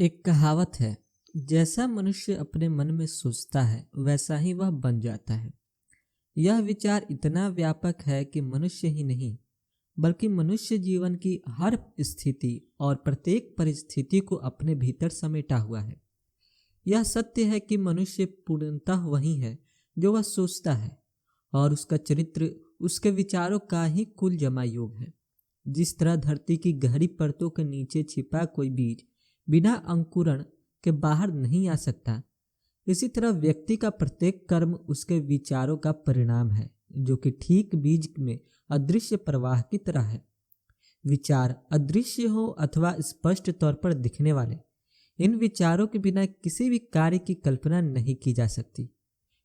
एक कहावत है, जैसा मनुष्य अपने मन में सोचता है वैसा ही वह बन जाता है। यह विचार इतना व्यापक है कि मनुष्य ही नहीं बल्कि मनुष्य जीवन की हर स्थिति और प्रत्येक परिस्थिति को अपने भीतर समेटा हुआ है। यह सत्य है कि मनुष्य पूर्णतः वही है जो वह सोचता है, और उसका चरित्र उसके विचारों का ही कुल जमा योग है। जिस तरह धरती की गहरी परतों के नीचे छिपा कोई बीज बिना अंकुरण के बाहर नहीं आ सकता, इसी तरह व्यक्ति का प्रत्येक कर्म उसके विचारों का परिणाम है, जो कि ठीक बीज में अदृश्य प्रवाह की तरह है। विचार अदृश्य हो अथवा स्पष्ट तौर पर दिखने वाले, इन विचारों के बिना किसी भी कार्य की कल्पना नहीं की जा सकती।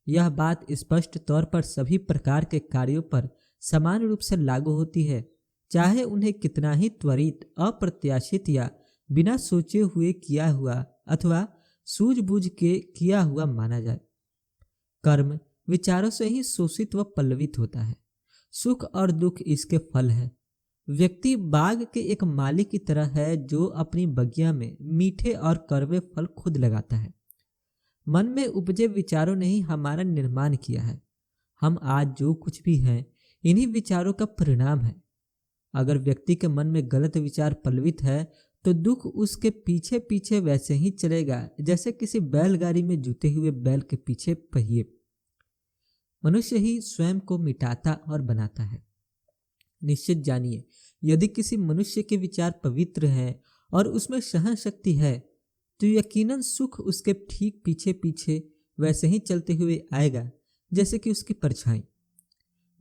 यह बात स्पष्ट तौर पर सभी प्रकार के कार्यों पर समान रूप से लागू होती है, चाहे उन्हें कितना ही त्वरित, अप्रत्याशित या बिना सोचे हुए किया हुआ अथवा सूझबूझ के किया हुआ माना जाए। कर्म विचारों से ही शोषित व पल्लवित होता है। सुख और दुख इसके फल है। व्यक्ति बाग के एक माली की तरह है जो अपनी बगिया में मीठे और कड़वे फल खुद लगाता है। मन में उपजे विचारों ने ही हमारा निर्माण किया है। हम आज जो कुछ भी हैं, इन्हीं विचारों का परिणाम है। अगर व्यक्ति के मन में गलत विचार पल्लवित है तो दुख उसके पीछे पीछे वैसे ही चलेगा जैसे किसी बैलगाड़ी में जुते हुए बैल के पीछे पहिए। मनुष्य ही स्वयं को मिटाता और बनाता है। निश्चित जानिए, यदि किसी मनुष्य के विचार पवित्र हैं और उसमें सहन शक्ति है तो यकीनन सुख उसके ठीक पीछे पीछे वैसे ही चलते हुए आएगा जैसे कि उसकी परछाई।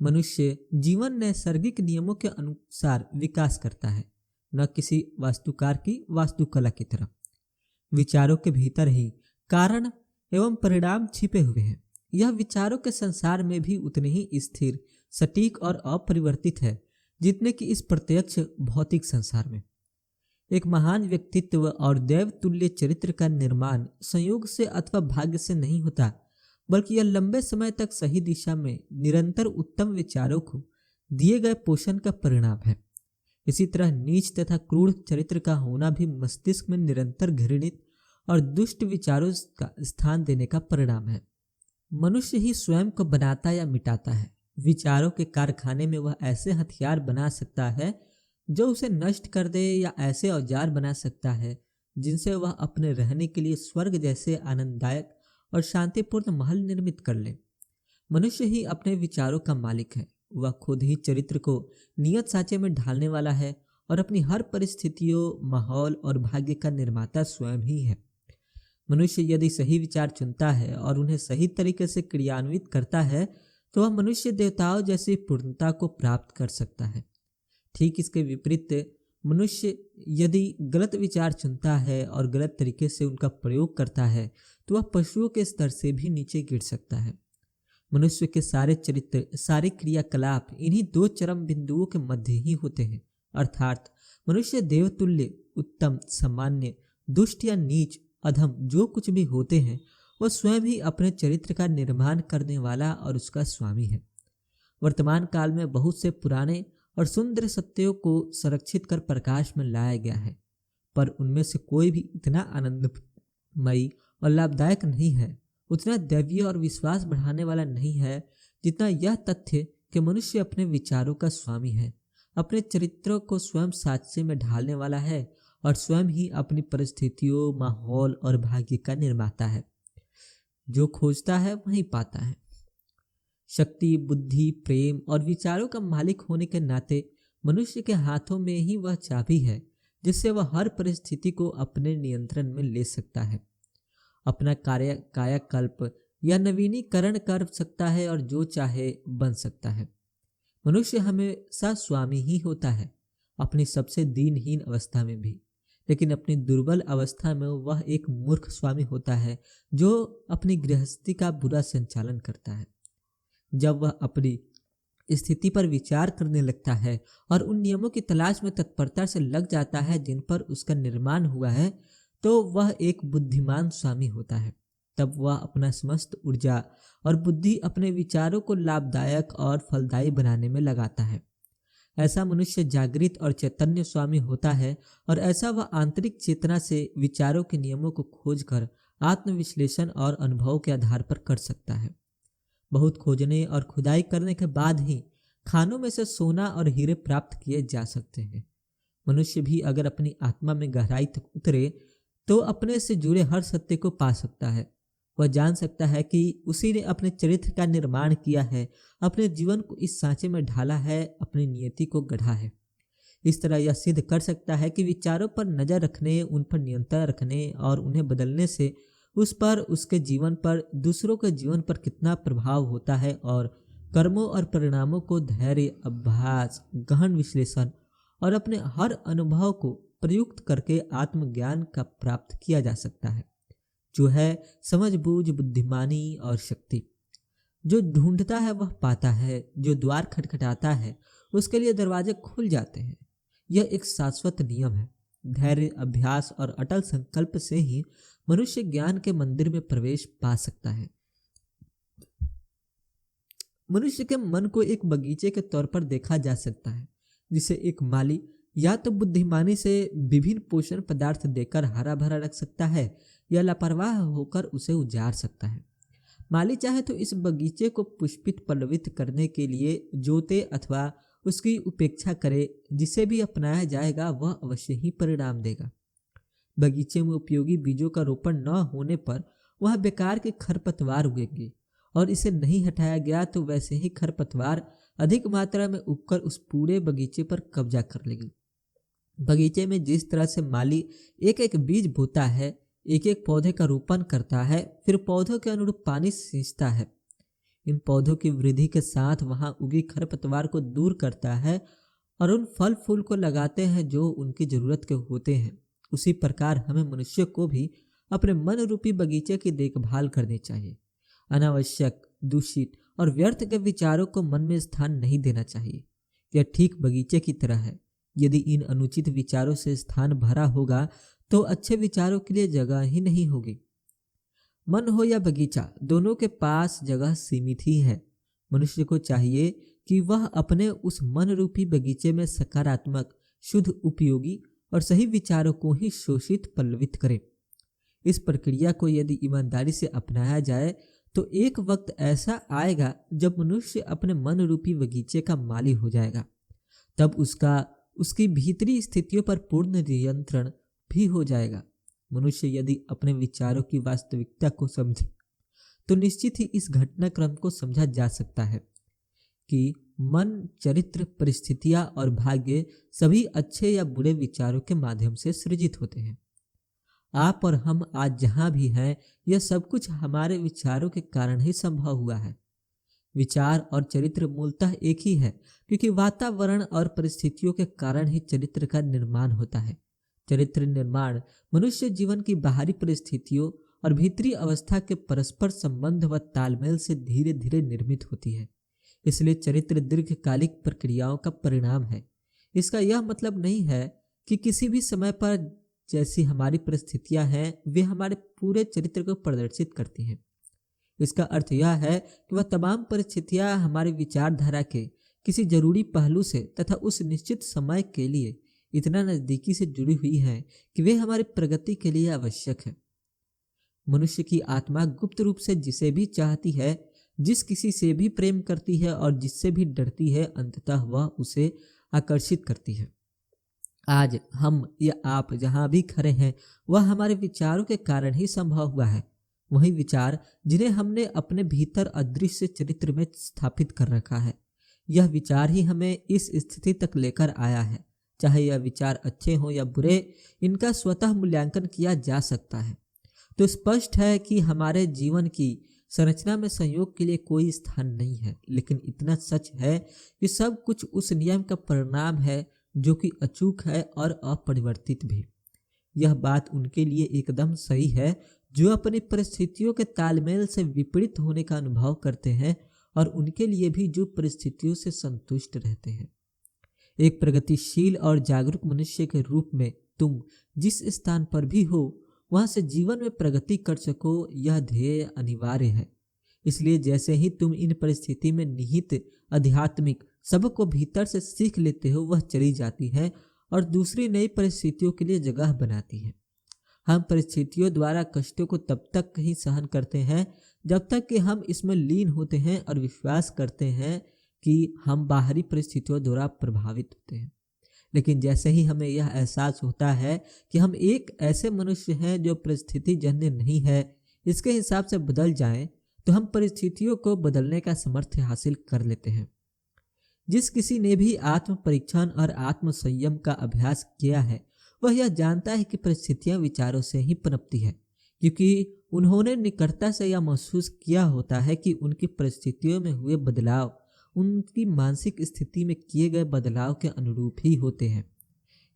मनुष्य जीवन नैसर्गिक नियमों के अनुसार विकास करता है, न किसी वास्तुकार की वास्तुकला की तरह। विचारों के भीतर ही कारण एवं परिणाम छिपे हुए हैं। यह विचारों के संसार में भी उतने ही स्थिर, सटीक और अपरिवर्तित है जितने कि इस प्रत्यक्ष भौतिक संसार में। एक महान व्यक्तित्व और दैव तुल्य चरित्र का निर्माण संयोग से अथवा भाग्य से नहीं होता, बल्कि यह लंबे समय तक सही दिशा में निरंतर उत्तम विचारों को दिए गए पोषण का परिणाम है। इसी तरह नीच तथा क्रूर चरित्र का होना भी मस्तिष्क में निरंतर घृणित और दुष्ट विचारों का स्थान देने का परिणाम है। मनुष्य ही स्वयं को बनाता या मिटाता है। विचारों के कारखाने में वह ऐसे हथियार बना सकता है जो उसे नष्ट कर दे, या ऐसे औजार बना सकता है जिनसे वह अपने रहने के लिए स्वर्ग जैसे आनंददायक और शांतिपूर्ण महल निर्मित कर ले। मनुष्य ही अपने विचारों का मालिक है। वह खुद ही चरित्र को नियत साँचे में ढालने वाला है और अपनी हर परिस्थितियों, माहौल और भाग्य का निर्माता स्वयं ही है। मनुष्य यदि सही विचार चुनता है और उन्हें सही तरीके से क्रियान्वित करता है तो वह मनुष्य देवताओं जैसी पूर्णता को प्राप्त कर सकता है। ठीक इसके विपरीत, मनुष्य यदि गलत विचार चुनता है और गलत तरीके से उनका प्रयोग करता है तो वह पशुओं के स्तर से भी नीचे गिर सकता है। मनुष्य के सारे चरित्र, सारे क्रियाकलाप इन्हीं दो चरम बिंदुओं के मध्य ही होते हैं, अर्थात मनुष्य देवतुल्य, उत्तम, सामान्य, दुष्ट या नीच, अधम जो कुछ भी होते हैं वह स्वयं ही अपने चरित्र का निर्माण करने वाला और उसका स्वामी है। वर्तमान काल में बहुत से पुराने और सुंदर सत्यों को संरक्षित कर प्रकाश में लाया गया है, पर उनमें से कोई भी इतना आनंदमयी और लाभदायक नहीं है, उतना दैवीय और विश्वास बढ़ाने वाला नहीं है जितना यह तथ्य कि मनुष्य अपने विचारों का स्वामी है, अपने चरित्रों को स्वयं साँचे में ढालने वाला है और स्वयं ही अपनी परिस्थितियों, माहौल और भाग्य का निर्माता है। जो खोजता है वही पाता है। शक्ति, बुद्धि, प्रेम और विचारों का मालिक होने के नाते मनुष्य के हाथों में ही वह चाबी है जिससे वह हर परिस्थिति को अपने नियंत्रण में ले सकता है, अपना कायाकल्प या नवीनीकरण कर सकता है और जो चाहे बन सकता है। मनुष्य हमेशा स्वामी ही होता है, अपनी सबसे दीनहीन अवस्था में भी, लेकिन अपनी दुर्बल अवस्था में वह एक मूर्ख स्वामी होता है जो अपनी गृहस्थी का बुरा संचालन करता है। जब वह अपनी स्थिति पर विचार करने लगता है और उन नियमों की तलाश में तत्परता से लग जाता है जिन पर उसका निर्माण हुआ है, तो वह एक बुद्धिमान स्वामी होता है। तब वह अपना समस्त ऊर्जा और बुद्धि अपने विचारों को लाभदायक और फलदायी बनाने में लगाता है। ऐसा मनुष्य जागृत और चैतन्य स्वामी होता है और ऐसा वह आंतरिक चेतना से विचारों के नियमों को खोजकर आत्मविश्लेषण और अनुभव के आधार पर कर सकता है। बहुत खोजने और खुदाई करने के बाद ही खानों में से सोना और हीरे प्राप्त किए जा सकते हैं। मनुष्य भी अगर अपनी आत्मा में गहराई तक उतरे तो अपने से जुड़े हर सत्य को पा सकता है। वह जान सकता है कि उसी ने अपने चरित्र का निर्माण किया है, अपने जीवन को इस सांचे में ढाला है, अपनी नियति को गढ़ा है। इस तरह यह सिद्ध कर सकता है कि विचारों पर नजर रखने, उन पर नियंत्रण रखने और उन्हें बदलने से उस पर, उसके जीवन पर, दूसरों के जीवन पर कितना प्रभाव होता है और कर्मों और परिणामों को धैर्य, अभ्यास, गहन विश्लेषण और अपने हर अनुभव को प्रयुक्त करके आत्मज्ञान का प्राप्त किया जा सकता है, जो है समझ बूझ, बुद्धिमानी और शक्ति। जो ढूंढता है वह पाता है, जो द्वार खटखटाता है उसके लिए दरवाजे खुल जाते हैं। यह एक शाश्वत नियम है। धैर्य, अभ्यास और अटल संकल्प से ही मनुष्य ज्ञान के मंदिर में प्रवेश पा सकता है। मनुष्य के मन को एक बगीचे के तौर पर देखा जा सकता है, जिसे एक माली या तो बुद्धिमानी से विभिन्न पोषण पदार्थ देकर हरा भरा रख सकता है या लापरवाह होकर उसे उजाड़ सकता है। माली चाहे तो इस बगीचे को पुष्पित पल्लवित करने के लिए जोते अथवा उसकी उपेक्षा करे। जिसे भी अपनाया जाएगा वह अवश्य ही परिणाम देगा। बगीचे में उपयोगी बीजों का रोपण न होने पर वह बेकार के खरपतवार उगेंगे और इसे नहीं हटाया गया तो वैसे ही खरपतवार अधिक मात्रा में उगकर उस पूरे बगीचे पर कब्जा कर लेगी। बगीचे में जिस तरह से माली एक एक बीज बोता है, एक एक पौधे का रोपण करता है, फिर पौधों के अनुरूप पानी सींचता है, इन पौधों की वृद्धि के साथ वहां उगी खरपतवार को दूर करता है और उन फल फूल को लगाते हैं जो उनकी जरूरत के होते हैं, उसी प्रकार हमें मनुष्य को भी अपने मन रूपी बगीचे की देखभाल करनी चाहिए। अनावश्यक, दूषित और व्यर्थ के विचारों को मन में स्थान नहीं देना चाहिए। यह ठीक बगीचे की तरह है। यदि इन अनुचित विचारों से स्थान भरा होगा तो अच्छे विचारों के लिए जगह ही नहीं होगी। मन हो या बगीचा, दोनों के पास जगह सीमित ही है। मनुष्य को चाहिए कि वह अपने उस मन रूपी बगीचे में सकारात्मक, शुद्ध, उपयोगी और सही विचारों को ही शोषित, पल्लवित करे। इस प्रक्रिया को यदि ईमानदारी से अपनाया जाए तो एक वक्त ऐसा आएगा जब मनुष्य अपने मन रूपी बगीचे का माली हो जाएगा। तब उसकी भीतरी स्थितियों पर पूर्ण नियंत्रण भी हो जाएगा। मनुष्य यदि अपने विचारों की वास्तविकता को समझे तो निश्चित ही इस घटनाक्रम को समझा जा सकता है कि मन, चरित्र, परिस्थितियां और भाग्य सभी अच्छे या बुरे विचारों के माध्यम से सृजित होते हैं। आप और हम आज जहां भी हैं, यह सब कुछ हमारे विचारों के कारण ही संभव हुआ है। विचार और चरित्र मूलतः एक ही है, क्योंकि वातावरण और परिस्थितियों के कारण ही चरित्र का निर्माण होता है। चरित्र निर्माण मनुष्य जीवन की बाहरी परिस्थितियों और भीतरी अवस्था के परस्पर संबंध व तालमेल से धीरे धीरे निर्मित होती है। इसलिए चरित्र दीर्घकालिक प्रक्रियाओं का परिणाम है। इसका यह मतलब नहीं है कि किसी भी समय पर जैसी हमारी परिस्थितियां हैं वे हमारे पूरे चरित्र को प्रदर्शित करती हैं। इसका अर्थ यह है कि वह तमाम परिस्थितियां हमारी विचारधारा के किसी जरूरी पहलू से तथा उस निश्चित समय के लिए इतना नजदीकी से जुड़ी हुई हैं कि वे हमारी प्रगति के लिए आवश्यक है। मनुष्य की आत्मा गुप्त रूप से जिसे भी चाहती है, जिस किसी से भी प्रेम करती है और जिससे भी डरती है, अंततः वह उसे आकर्षित करती है। आज हम या आप जहां भी खड़े हैं वह हमारे विचारों के कारण ही संभव हुआ है। वही विचार जिन्हें हमने अपने भीतर अदृश्य चरित्र में स्थापित कर रखा है, यह विचार ही हमें इस स्थिति तक लेकर आया है। चाहे यह विचार अच्छे हों या बुरे, इनका स्वतः मूल्यांकन किया जा सकता है। तो स्पष्ट है कि हमारे जीवन की संरचना में संयोग के लिए कोई स्थान नहीं है, लेकिन इतना सच है कि सब कुछ उस नियम का परिणाम है जो कि अचूक है और अपरिवर्तित भी। यह बात उनके लिए एकदम सही है जो अपनी परिस्थितियों के तालमेल से विपरीत होने का अनुभव करते हैं, और उनके लिए भी जो परिस्थितियों से संतुष्ट रहते हैं। एक प्रगतिशील और जागरूक मनुष्य के रूप में तुम जिस स्थान पर भी हो वहां से जीवन में प्रगति कर सको, यह ध्येय अनिवार्य है। इसलिए जैसे ही तुम इन परिस्थिति में निहित आध्यात्मिक, सबको भीतर से सीख लेते हो वह चली जाती है और दूसरी नई परिस्थितियों के लिए जगह बनाती है। हम परिस्थितियों द्वारा कष्टों को तब तक ही सहन करते हैं जब तक कि हम इसमें लीन होते हैं और विश्वास करते हैं कि हम बाहरी परिस्थितियों द्वारा प्रभावित होते हैं। लेकिन जैसे ही हमें यह एहसास होता है कि हम एक ऐसे मनुष्य हैं जो परिस्थिति जन्य नहीं है, इसके हिसाब से बदल जाएं, तो हम परिस्थितियों को बदलने का सामर्थ्य हासिल कर लेते हैं। जिस किसी ने भी आत्म परीक्षण और आत्म संयम का अभ्यास किया है वह यह जानता है कि परिस्थितियां विचारों से ही पनपती है, क्योंकि उन्होंने निकटता से यह महसूस किया होता है कि उनकी परिस्थितियों में हुए बदलाव उनकी मानसिक स्थिति में किए गए बदलाव के अनुरूप ही होते हैं।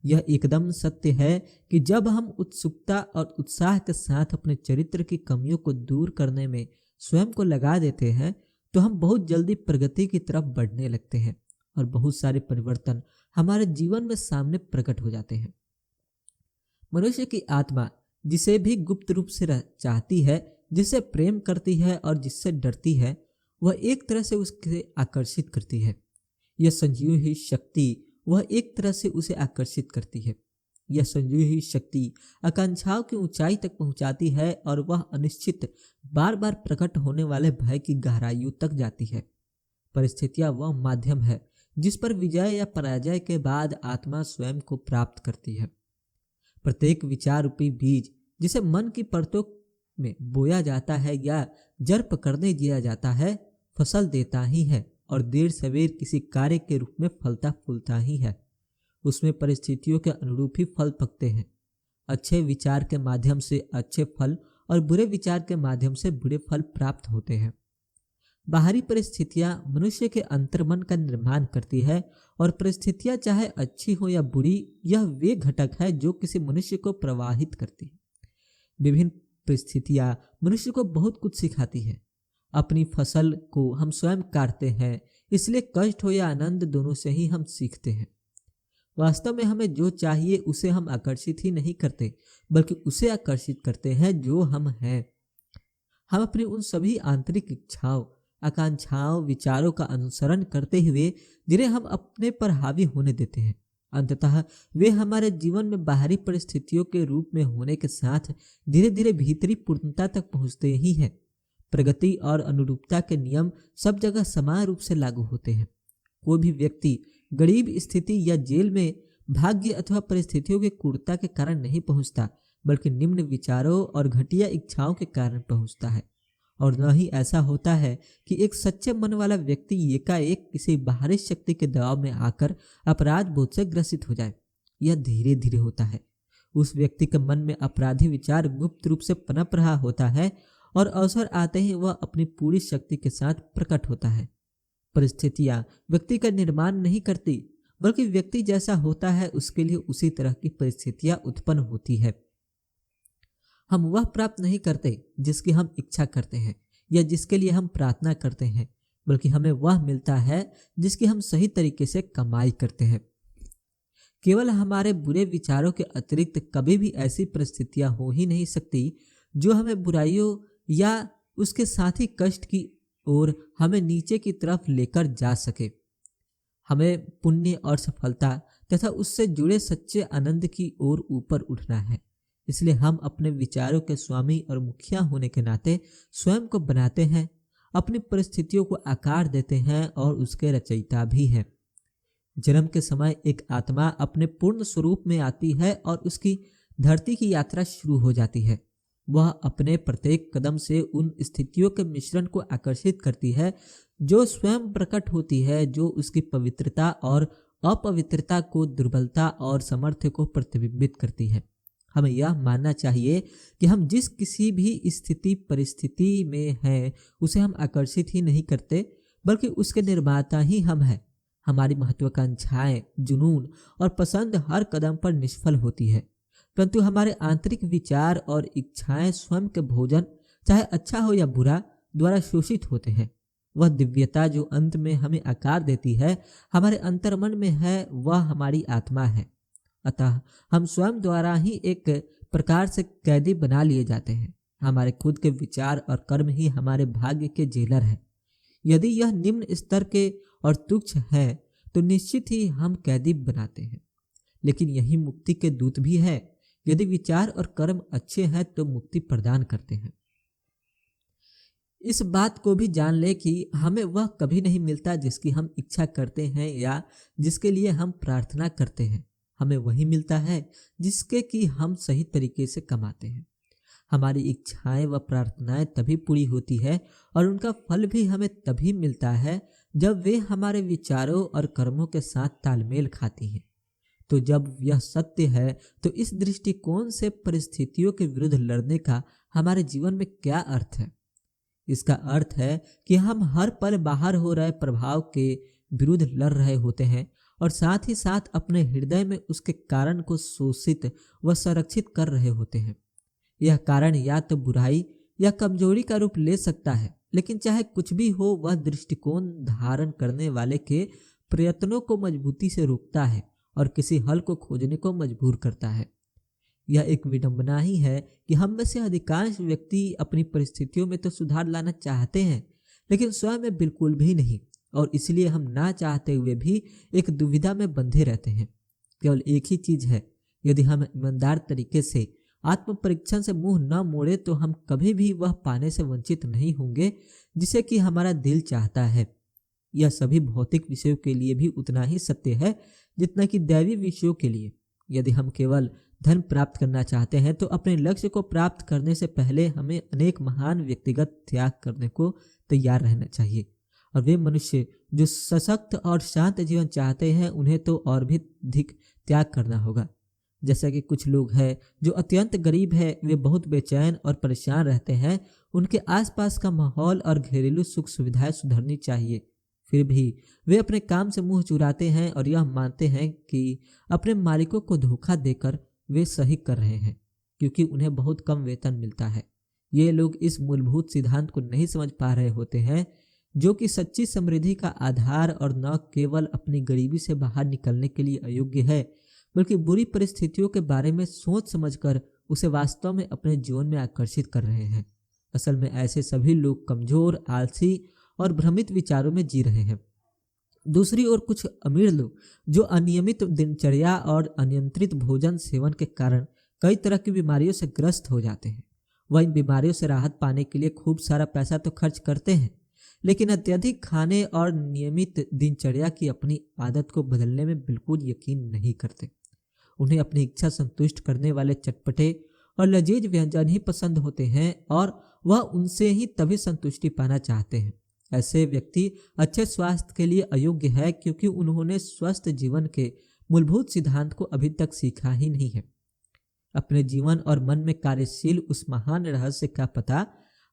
यह एकदम सत्य है कि जब हम उत्सुकता और उत्साह के साथ अपने चरित्र की कमियों को दूर करने में स्वयं को लगा देते हैं तो हम बहुत जल्दी प्रगति की तरफ बढ़ने लगते हैं और बहुत सारे परिवर्तन हमारे जीवन में सामने प्रकट हो जाते हैं। मनुष्य की आत्मा जिसे भी गुप्त रूप से चाहती है, जिससे प्रेम करती है और जिससे डरती है, वह एक तरह से उसके आकर्षित करती है। यह संजीव ही शक्ति वह एक तरह से उसे आकर्षित करती है। यह संजीव ही शक्ति आकांक्षाओं की ऊंचाई तक पहुंचाती है और वह अनिश्चित बार बार प्रकट होने वाले भय की गहराइयों तक जाती है। परिस्थितियां वह माध्यम है जिस पर विजय या पराजय के बाद आत्मा स्वयं को प्राप्त करती है। प्रत्येक विचार रूपी बीज जिसे मन की परतों में बोया जाता है या जड़ पकड़ने दिया जाता है, फसल देता ही है और देर सवेर किसी कार्य के रूप में फलता फूलता ही है। उसमें परिस्थितियों के अनुरूप ही फल पकते हैं। अच्छे विचार के माध्यम से अच्छे फल और बुरे विचार के माध्यम से बुरे फल प्राप्त होते हैं। बाहरी परिस्थितियां मनुष्य के अंतर्मन का निर्माण करती है और परिस्थितियां चाहे अच्छी हो या बुरी, यह वे घटक है जो किसी मनुष्य को प्रवाहित करती है। विभिन्न परिस्थितियां मनुष्य को बहुत कुछ सिखाती है। अपनी फसल को हम स्वयं काटते हैं, इसलिए कष्ट हो या आनंद दोनों से ही हम सीखते हैं। वास्तव में हमें जो चाहिए उसे हम आकर्षित ही नहीं करते, बल्कि उसे आकर्षित करते हैं जो हम हैं। हम अपनी उन सभी आंतरिक इच्छाओं, आकांक्षाओं, विचारों का अनुसरण करते हुए जिन्हें हम अपने पर हावी होने देते हैं, अंततः वे हमारे जीवन में बाहरी परिस्थितियों के रूप में होने के साथ धीरे धीरे भीतरी पूर्णता तक पहुंचते ही हैं। प्रगति और अनुरूपता के नियम सब जगह समान रूप से लागू होते हैं। कोई भी व्यक्ति गरीब स्थिति या जेल में भाग्य अथवा परिस्थितियों की क्रूरता के कारण नहीं पहुंचता, बल्कि निम्न विचारों और घटिया इच्छाओं के कारण पहुंचता है। और न ही ऐसा होता है कि एक सच्चे मन वाला व्यक्ति एकाएक किसी बाहरी शक्ति के दबाव में आकर अपराध बोध से ग्रसित हो जाए। यह धीरे धीरे होता है। उस व्यक्ति के मन में अपराधी विचार गुप्त रूप से पनप रहा होता है और अवसर आते ही वह अपनी पूरी शक्ति के साथ प्रकट होता है। परिस्थितियां व्यक्ति का निर्माण नहीं करती, बल्कि व्यक्ति जैसा होता है उसके लिए उसी तरह की परिस्थितियां उत्पन्न होती है। हम वह प्राप्त नहीं करते जिसकी हम इच्छा करते हैं या जिसके लिए हम प्रार्थना करते हैं, बल्कि हमें वह मिलता है जिसकी हम सही तरीके से कमाई करते हैं। केवल हमारे बुरे विचारों के अतिरिक्त कभी भी ऐसी परिस्थितियां हो ही नहीं सकती जो हमें बुराइयों या उसके साथ ही कष्ट की ओर हमें नीचे की तरफ लेकर जा सके। हमें पुण्य और सफलता तथा उससे जुड़े सच्चे आनंद की ओर ऊपर उठना है। इसलिए हम अपने विचारों के स्वामी और मुखिया होने के नाते स्वयं को बनाते हैं, अपनी परिस्थितियों को आकार देते हैं और उसके रचयिता भी हैं। जन्म के समय एक आत्मा अपने पूर्ण स्वरूप में आती है और उसकी धरती की यात्रा शुरू हो जाती है। वह अपने प्रत्येक कदम से उन स्थितियों के मिश्रण को आकर्षित करती है जो स्वयं प्रकट होती है, जो उसकी पवित्रता और अपवित्रता को, दुर्बलता और सामर्थ्य को प्रतिबिंबित करती है। हमें यह मानना चाहिए कि हम जिस किसी भी स्थिति परिस्थिति में हैं उसे हम आकर्षित ही नहीं करते, बल्कि उसके निर्माता ही हम हैं। हमारी महत्वाकांक्षाएं, जुनून और पसंद हर कदम पर निष्फल होती है, परंतु हमारे आंतरिक विचार और इच्छाएं स्वयं के भोजन, चाहे अच्छा हो या बुरा, द्वारा शोषित होते हैं। वह दिव्यता जो अंत में हमें आकार देती है हमारे अंतर्मन में है, वह हमारी आत्मा है। अतः हम स्वयं द्वारा ही एक प्रकार से कैदी बना लिए जाते हैं। हमारे खुद के विचार और कर्म ही हमारे भाग्य के जेलर हैं। यदि यह निम्न स्तर के और तुच्छ है तो निश्चित ही हम कैदी बनाते हैं। लेकिन यही मुक्ति के दूत भी है। यदि विचार और कर्म अच्छे हैं तो मुक्ति प्रदान करते हैं। इस बात को भी जान ले कि हमें वह कभी नहीं मिलता जिसकी हम इच्छा करते हैं या जिसके लिए हम प्रार्थना करते हैं। हमें वही मिलता है जिसके कि हम सही तरीके से कमाते हैं। हमारी इच्छाएं व प्रार्थनाएं तभी पूरी होती है और उनका फल भी हमें तभी मिलता है जब वे हमारे विचारों और कर्मों के साथ तालमेल खाती हैं। तो जब यह सत्य है तो इस दृष्टिकोण से परिस्थितियों के विरुद्ध लड़ने का हमारे जीवन में क्या अर्थ है? इसका अर्थ है कि हम हर पल बाहर हो रहे प्रभाव के विरुद्ध लड़ रहे होते हैं और साथ ही साथ अपने हृदय में उसके कारण को शोषित व संरक्षित कर रहे होते हैं। यह कारण या तो बुराई या कमजोरी का रूप ले सकता है, लेकिन चाहे कुछ भी हो, वह दृष्टिकोण धारण करने वाले के प्रयत्नों को मजबूती से रोकता है और किसी हल को खोजने को मजबूर करता है। यह एक विडंबना ही है कि हम में से अधिकांश व्यक्ति अपनी परिस्थितियों में तो सुधार लाना चाहते हैं, लेकिन स्वयं में बिल्कुल भी नहीं, और इसलिए हम ना चाहते हुए भी एक दुविधा में बंधे रहते हैं। केवल एक ही चीज है, यदि हम ईमानदार तरीके से आत्म परीक्षण से मुंह न मोड़े तो हम कभी भी वह पाने से वंचित नहीं होंगे जिसे कि हमारा दिल चाहता है। यह सभी भौतिक विषयों के लिए भी उतना ही सत्य है जितना कि दैवी विषयों के लिए। यदि हम केवल धन प्राप्त करना चाहते हैं तो अपने लक्ष्य को प्राप्त करने से पहले हमें अनेक महान व्यक्तिगत त्याग करने को तैयार रहना चाहिए। और वे मनुष्य जो सशक्त और शांत जीवन चाहते हैं उन्हें तो और भी अधिक त्याग करना होगा। जैसा कि कुछ लोग हैं जो अत्यंत गरीब है, वे बहुत बेचैन और परेशान रहते हैं। उनके आसपास का माहौल और घरेलू सुख सुविधाएं सुधरनी चाहिए, फिर भी वे अपने काम से मुंह चुराते हैं और यह मानते हैं कि अपने मालिकों को धोखा देकर वे सही कर रहे हैं क्योंकि उन्हें बहुत कम वेतन मिलता है। ये लोग इस मूलभूत सिद्धांत को नहीं समझ पा रहे होते हैं जो कि सच्ची समृद्धि का आधार और न केवल अपनी गरीबी से बाहर निकलने के लिए अयोग्य है, बल्कि बुरी परिस्थितियों के बारे में सोच समझकर उसे वास्तव में अपने जीवन में आकर्षित कर रहे हैं। असल में ऐसे सभी लोग कमजोर, आलसी और भ्रमित विचारों में जी रहे हैं। दूसरी ओर कुछ अमीर लोग जो अनियमित दिनचर्या और अनियंत्रित भोजन सेवन के कारण कई तरह की बीमारियों से ग्रस्त हो जाते हैं। वह इन बीमारियों से राहत पाने के लिए खूब सारा पैसा तो खर्च करते हैं, लेकिन अत्यधिक खाने और नियमित दिनचर्या की अपनी आदत को बदलने में बिल्कुल यकीन नहीं करते। उन्हें अपनी इच्छा संतुष्ट करने वाले चटपटे और लजीज व्यंजन ही पसंद होते हैं और वह उनसे ही तभी संतुष्टि पाना चाहते हैं। ऐसे व्यक्ति अच्छे स्वास्थ्य के लिए अयोग्य है क्योंकि उन्होंने स्वस्थ जीवन के मूलभूत सिद्धांत को अभी तक सीखा ही नहीं है। अपने जीवन और मन में कार्यशील उस महान रहस्य का पता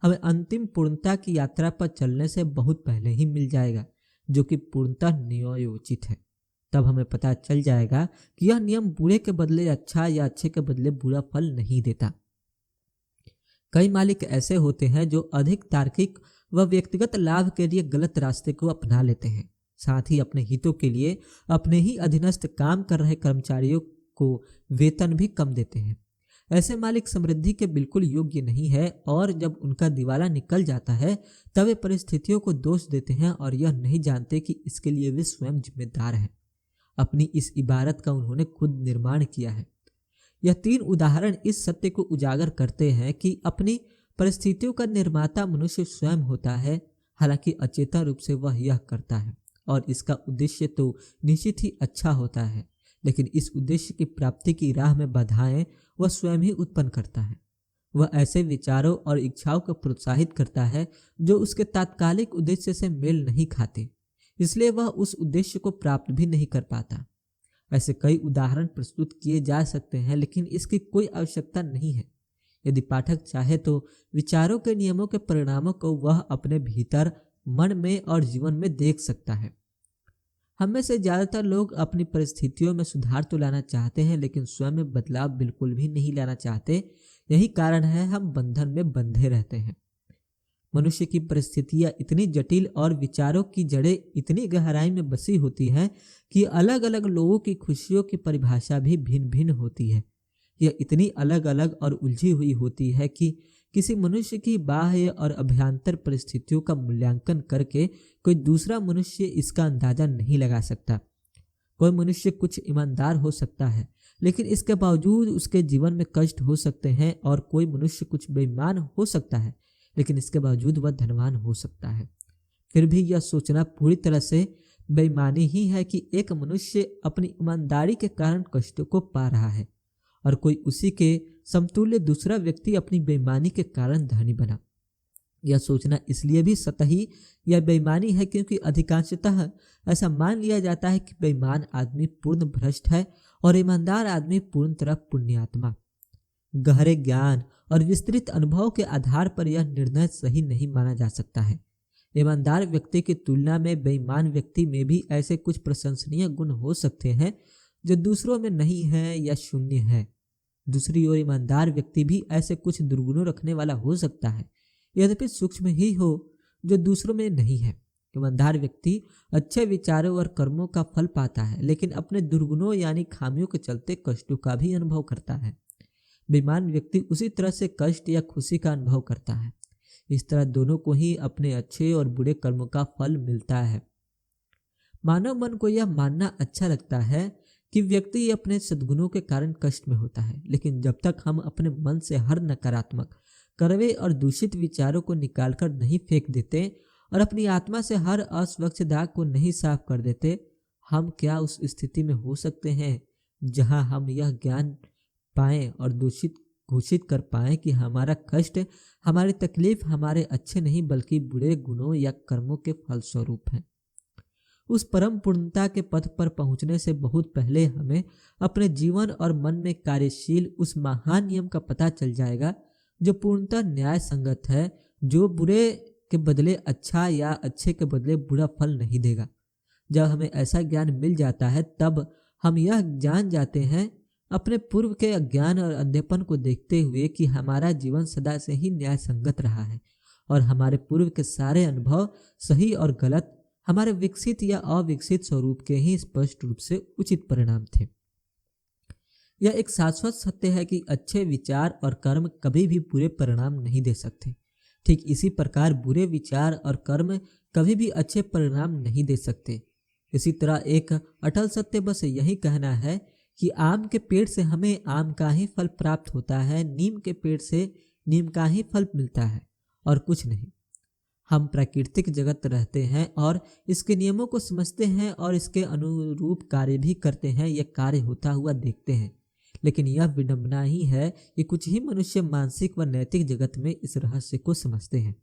हमें अंतिम पूर्णता की यात्रा पर चलने से बहुत पहले ही मिल जाएगा, जो कि पूर्णतः न्यायोचित है। तब हमें पता चल जाएगा कि यह नियम बुरे के बदले अच्छा या अच्छे के बदले बुरा फल नहीं देता। कई मालिक ऐसे होते हैं जो अधिक तार्किक व व्यक्तिगत लाभ के लिए गलत रास्ते को अपना लेते हैं, साथ ही अपने हितों के लिए अपने ही अधीनस्थ काम कर रहे कर्मचारियों को वेतन भी कम देते हैं। ऐसे मालिक समृद्धि के बिल्कुल योग्य नहीं है और जब उनका दिवाला निकल जाता है तब वे परिस्थितियों को दोष देते हैं और यह नहीं जानते कि इसके लिए वे स्वयं जिम्मेदार हैं। अपनी इस इबारत का उन्होंने खुद निर्माण किया है। यह 3 उदाहरण इस सत्य को उजागर करते हैं कि अपनी परिस्थितियों का निर्माता मनुष्य स्वयं होता है, हालांकि अचेतन रूप से वह यह करता है और इसका उद्देश्य तो निश्चित ही अच्छा होता है, लेकिन इस उद्देश्य की प्राप्ति की राह में बाधाएं वह स्वयं ही उत्पन्न करता है। वह ऐसे विचारों और इच्छाओं को प्रोत्साहित करता है जो उसके तात्कालिक उद्देश्य से मेल नहीं खाते, इसलिए वह उस उद्देश्य को प्राप्त भी नहीं कर पाता। ऐसे कई उदाहरण प्रस्तुत किए जा सकते हैं, लेकिन इसकी कोई आवश्यकता नहीं है। यदि पाठक चाहे तो विचारों के नियमों के परिणामों को वह अपने भीतर, मन में और जीवन में देख सकता है। हम में से ज्यादातर लोग अपनी परिस्थितियों में सुधार तो लाना चाहते हैं, लेकिन स्वयं में बदलाव बिल्कुल भी नहीं लाना चाहते। यही कारण है हम बंधन में बंधे रहते हैं। मनुष्य की परिस्थितियां इतनी जटिल और विचारों की जड़ें इतनी गहराई में बसी होती हैं कि अलग अलग लोगों की खुशियों की परिभाषा भी भिन्न भिन्न होती है। यह इतनी अलग अलग और उलझी हुई होती है कि किसी मनुष्य की बाह्य और अभ्यंतर परिस्थितियों का मूल्यांकन करके कोई दूसरा मनुष्य इसका अंदाजा नहीं लगा सकता। कोई मनुष्य कुछ ईमानदार हो सकता है, लेकिन इसके बावजूद उसके जीवन में कष्ट हो सकते हैं, और कोई मनुष्य कुछ बेईमान हो सकता है, लेकिन इसके बावजूद वह धनवान हो सकता है। फिर भी यह सोचना पूरी तरह से बेईमानी ही है कि एक मनुष्य अपनी ईमानदारी के कारण कष्टों को पा रहा है और कोई उसी के समतुल्य दूसरा व्यक्ति अपनी बेईमानी के कारण धनी बना। यह सोचना इसलिए भी सतही या बेईमानी है क्योंकि अधिकांशतः ऐसा मान लिया जाता है कि बेईमान आदमी पूर्ण भ्रष्ट है और ईमानदार आदमी पूर्ण तरह पुण्यात्मा। गहरे ज्ञान और विस्तृत अनुभव के आधार पर यह निर्णय सही नहीं माना जा सकता है। ईमानदार व्यक्ति की तुलना में बेईमान व्यक्ति में भी ऐसे कुछ प्रशंसनीय गुण हो सकते हैं जो दूसरों में नहीं है या शून्य है। दूसरी ओर ईमानदार व्यक्ति भी ऐसे कुछ दुर्गुणों रखने वाला हो सकता है, यद्यपि सूक्ष्म ही हो, जो दूसरों में नहीं है। ईमानदार व्यक्ति अच्छे विचारों और कर्मों का फल पाता है, लेकिन अपने दुर्गुणों यानी खामियों के चलते कष्टों का भी अनुभव करता है। बेईमान व्यक्ति उसी तरह से कष्ट या खुशी का अनुभव करता है। इस तरह दोनों को ही अपने अच्छे और बुरे कर्मों का फल मिलता है। मानव मन को यह मानना अच्छा लगता है कि व्यक्ति अपने सद्गुणों के कारण कष्ट में होता है, लेकिन जब तक हम अपने मन से हर नकारात्मक, कड़वे और दूषित विचारों को निकालकर नहीं फेंक देते और अपनी आत्मा से हर अस्वच्छ दाग को नहीं साफ कर देते, हम क्या उस स्थिति में हो सकते हैं जहां हम यह ज्ञान पाएं और घोषित कर पाएं कि हमारा कष्ट, हमारी तकलीफ हमारे अच्छे नहीं बल्कि बुरे गुणों या कर्मों के फलस्वरूप है। उस परम पूर्णता के पथ पर पहुंचने से बहुत पहले हमें अपने जीवन और मन में कार्यशील उस महान नियम का पता चल जाएगा जो पूर्णतः न्याय संगत है, जो बुरे के बदले अच्छा या अच्छे के बदले बुरा फल नहीं देगा। जब हमें ऐसा ज्ञान मिल जाता है तब हम यह जान जाते हैं अपने पूर्व के अज्ञान और अंधेपन को देखते हुए कि हमारा जीवन सदा से ही न्याय संगत रहा है और हमारे पूर्व के सारे अनुभव सही और गलत हमारे विकसित या अविकसित स्वरूप के ही स्पष्ट रूप से उचित परिणाम थे। यह एक शाश्वत सत्य है कि अच्छे विचार और कर्म कभी भी बुरे परिणाम नहीं दे सकते। ठीक इसी प्रकार बुरे विचार और कर्म कभी भी अच्छे परिणाम नहीं दे सकते। इसी तरह एक अटल सत्य बस यही कहना है कि आम के पेड़ से हमें आम का ही फल प्राप्त होता है, नीम के पेड़ से नीम का ही फल मिलता है और कुछ नहीं। हम प्राकृतिक जगत रहते हैं और इसके नियमों को समझते हैं और इसके अनुरूप कार्य भी करते हैं। यह कार्य होता हुआ देखते हैं, लेकिन यह विडंबना ही है कि कुछ ही मनुष्य मानसिक व नैतिक जगत में इस रहस्य को समझते हैं।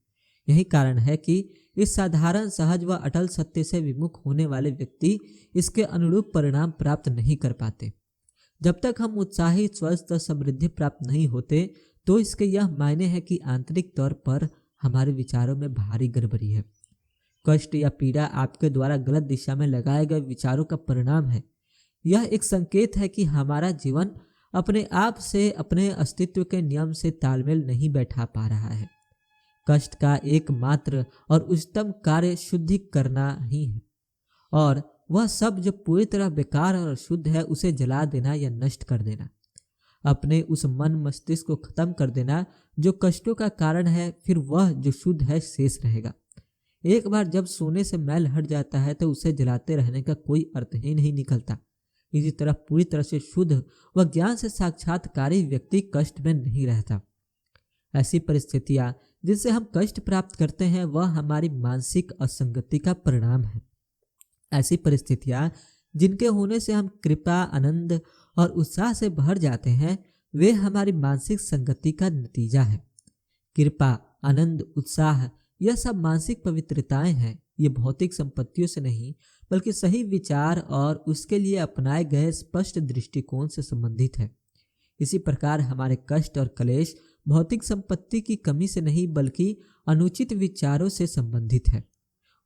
यही कारण है कि इस साधारण, सहज व अटल सत्य से विमुख होने वाले व्यक्ति इसके अनुरूप परिणाम प्राप्त नहीं कर पाते। जब तक हम उत्साहित, स्वस्थ और समृद्धि प्राप्त नहीं होते तो इसके यह मायने है कि आंतरिक तौर पर हमारे विचारों में भारी गड़बड़ी है। कष्ट या पीड़ा आपके द्वारा गलत दिशा में लगाए गए विचारों का परिणाम है। यह एक संकेत है कि हमारा जीवन अपने आप से, अपने अस्तित्व के नियम से तालमेल नहीं बैठा पा रहा है। कष्ट का एकमात्र और उच्चतम कार्य शुद्धि करना ही है, और वह सब जो पूरी तरह बेकार और अशुद्ध है उसे जला देना या नष्ट कर देना, अपने उस मन मस्तिष्क को खत्म कर देना जो कष्टों का कारण है। फिर वह जो शुद्ध है शेष रहेगा। एक बार जब सोने से मैल हट जाता है तो उसे जलाते रहने का कोई अर्थ ही नहीं निकलता। इसी तरह पूरी तरह से शुद्ध व ज्ञान से साक्षात्कारी व्यक्ति कष्ट में नहीं रहता। ऐसी परिस्थितियां जिनसे हम कष्ट प्राप्त करते हैं वह हमारी मानसिक असंगति का परिणाम है। ऐसी परिस्थितियां जिनके होने से हम कृपा, आनंद और उत्साह से भर जाते हैं वे हमारी मानसिक संगति का नतीजा है। कृपा, आनंद, उत्साह यह सब मानसिक पवित्रताएं हैं। ये भौतिक संपत्तियों से नहीं बल्कि सही विचार और उसके लिए अपनाए गए स्पष्ट दृष्टिकोण से संबंधित है। इसी प्रकार हमारे कष्ट और क्लेश भौतिक संपत्ति की कमी से नहीं बल्कि अनुचित विचारों से संबंधित है।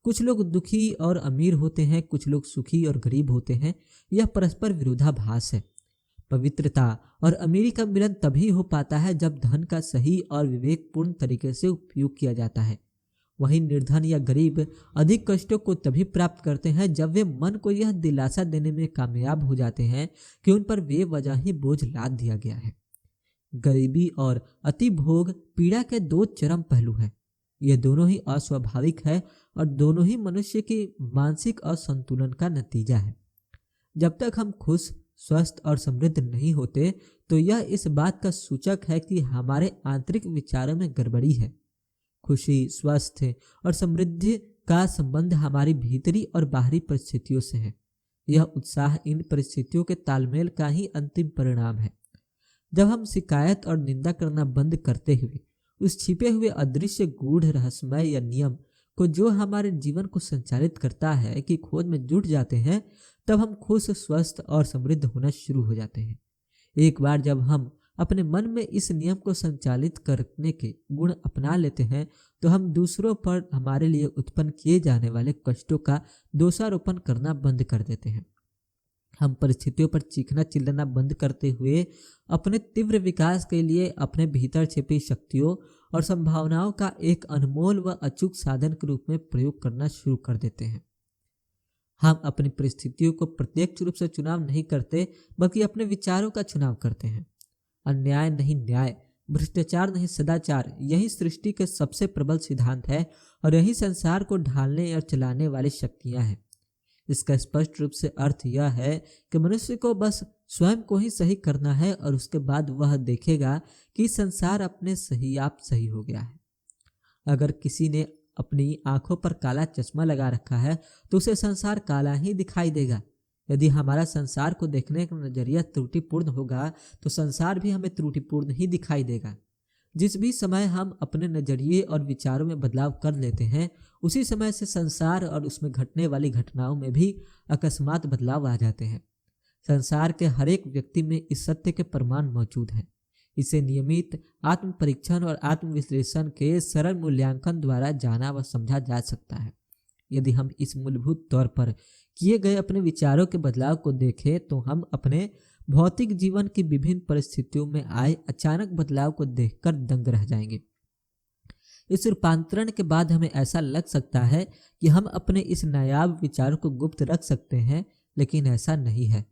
कुछ लोग दुखी और अमीर होते हैं, कुछ लोग सुखी और गरीब होते हैं। यह परस्पर विरोधाभास है। पवित्रता और अमीरी का मिलन तभी हो पाता है जब धन का सही और विवेकपूर्ण तरीके से उपयोग किया जाता है। वहीं निर्धन या गरीब अधिक कष्टों को तभी प्राप्त करते हैं जब वे मन को यह दिलासा देने में कामयाब हो जाते हैं कि उन पर बेवजह ही बोझ लाद दिया गया है। गरीबी और अति भोग पीड़ा के दो चरम पहलू हैं। ये दोनों ही अस्वाभाविक है और दोनों ही मनुष्य के मानसिक असंतुलन का नतीजा है। जब तक हम खुश, स्वस्थ और समृद्ध नहीं होते तो यह इस बात का सूचक है कि हमारे आंतरिक विचारों में गड़बड़ी है। खुशी, स्वास्थ्य और समृद्धि का संबंध हमारी भीतरी और बाहरी परिस्थितियों से है। यह उत्साह इन परिस्थितियों के तालमेल का ही अंतिम परिणाम है। जब हम शिकायत और निंदा करना बंद करते हुए उस छिपे हुए अदृश्य गूढ़ रहस्यमय या नियम को जो हमारे जीवन को संचालित करता है कि खोज में जुट जाते हैं, तब हम खुश, स्वस्थ और समृद्ध होना शुरू हो जाते हैं। एक बार जब हम अपने मन में इस नियम को संचालित करने के गुण अपना लेते हैं तो हम दूसरों पर हमारे लिए उत्पन्न किए जाने वाले कष्टों का दोषारोपण करना बंद कर देते हैं। हम परिस्थितियों पर चीखना चिल्लाना बंद करते हुए अपने तीव्र विकास के लिए अपने भीतर छिपी शक्तियों और संभावनाओं का एक अनमोल व अचूक साधन के रूप में प्रयोग करना शुरू कर देते हैं। हम अपनी परिस्थितियों को प्रत्यक्ष रूप से चुनाव नहीं करते, बल्कि अपने विचारों का चुनाव करते हैं। अन्याय नहीं न्याय, भ्रष्टाचार नहीं सदाचार, यही सृष्टि के सबसे प्रबल सिद्धांत है और यही संसार को ढालने और चलाने वाली शक्तियां हैं। इसका स्पष्ट रूप से अर्थ यह है कि मनुष्य को बस स्वयं को ही सही करना है और उसके बाद वह देखेगा कि संसार अपने सही आप सही हो गया है। अगर किसी ने अपनी आंखों पर काला चश्मा लगा रखा है तो उसे संसार काला ही दिखाई देगा। यदि हमारा संसार को देखने का नजरिया त्रुटिपूर्ण होगा तो संसार भी हमें त्रुटिपूर्ण ही दिखाई देगा। जिस भी समय हम अपने नजरिए और विचारों में बदलाव कर लेते हैं, उसी समय से संसार और उसमें घटने वाली घटनाओं में भी अकस्मात बदलाव आ जाते हैं। संसार के हर एक व्यक्ति में इस सत्य के प्रमाण मौजूद हैं। इसे नियमित आत्म परीक्षण और आत्म विश्लेषण के सरल मूल्यांकन द्वारा जाना व समझा जा सकता है। यदि हम इस मूलभूत तौर पर किए गए अपने विचारों के बदलाव को देखें तो हम अपने भौतिक जीवन की विभिन्न परिस्थितियों में आए अचानक बदलाव को देखकर दंग रह जाएंगे। इस रूपांतरण के बाद हमें ऐसा लग सकता है कि हम अपने इस नायाब विचारों को गुप्त रख सकते हैं, लेकिन ऐसा नहीं है,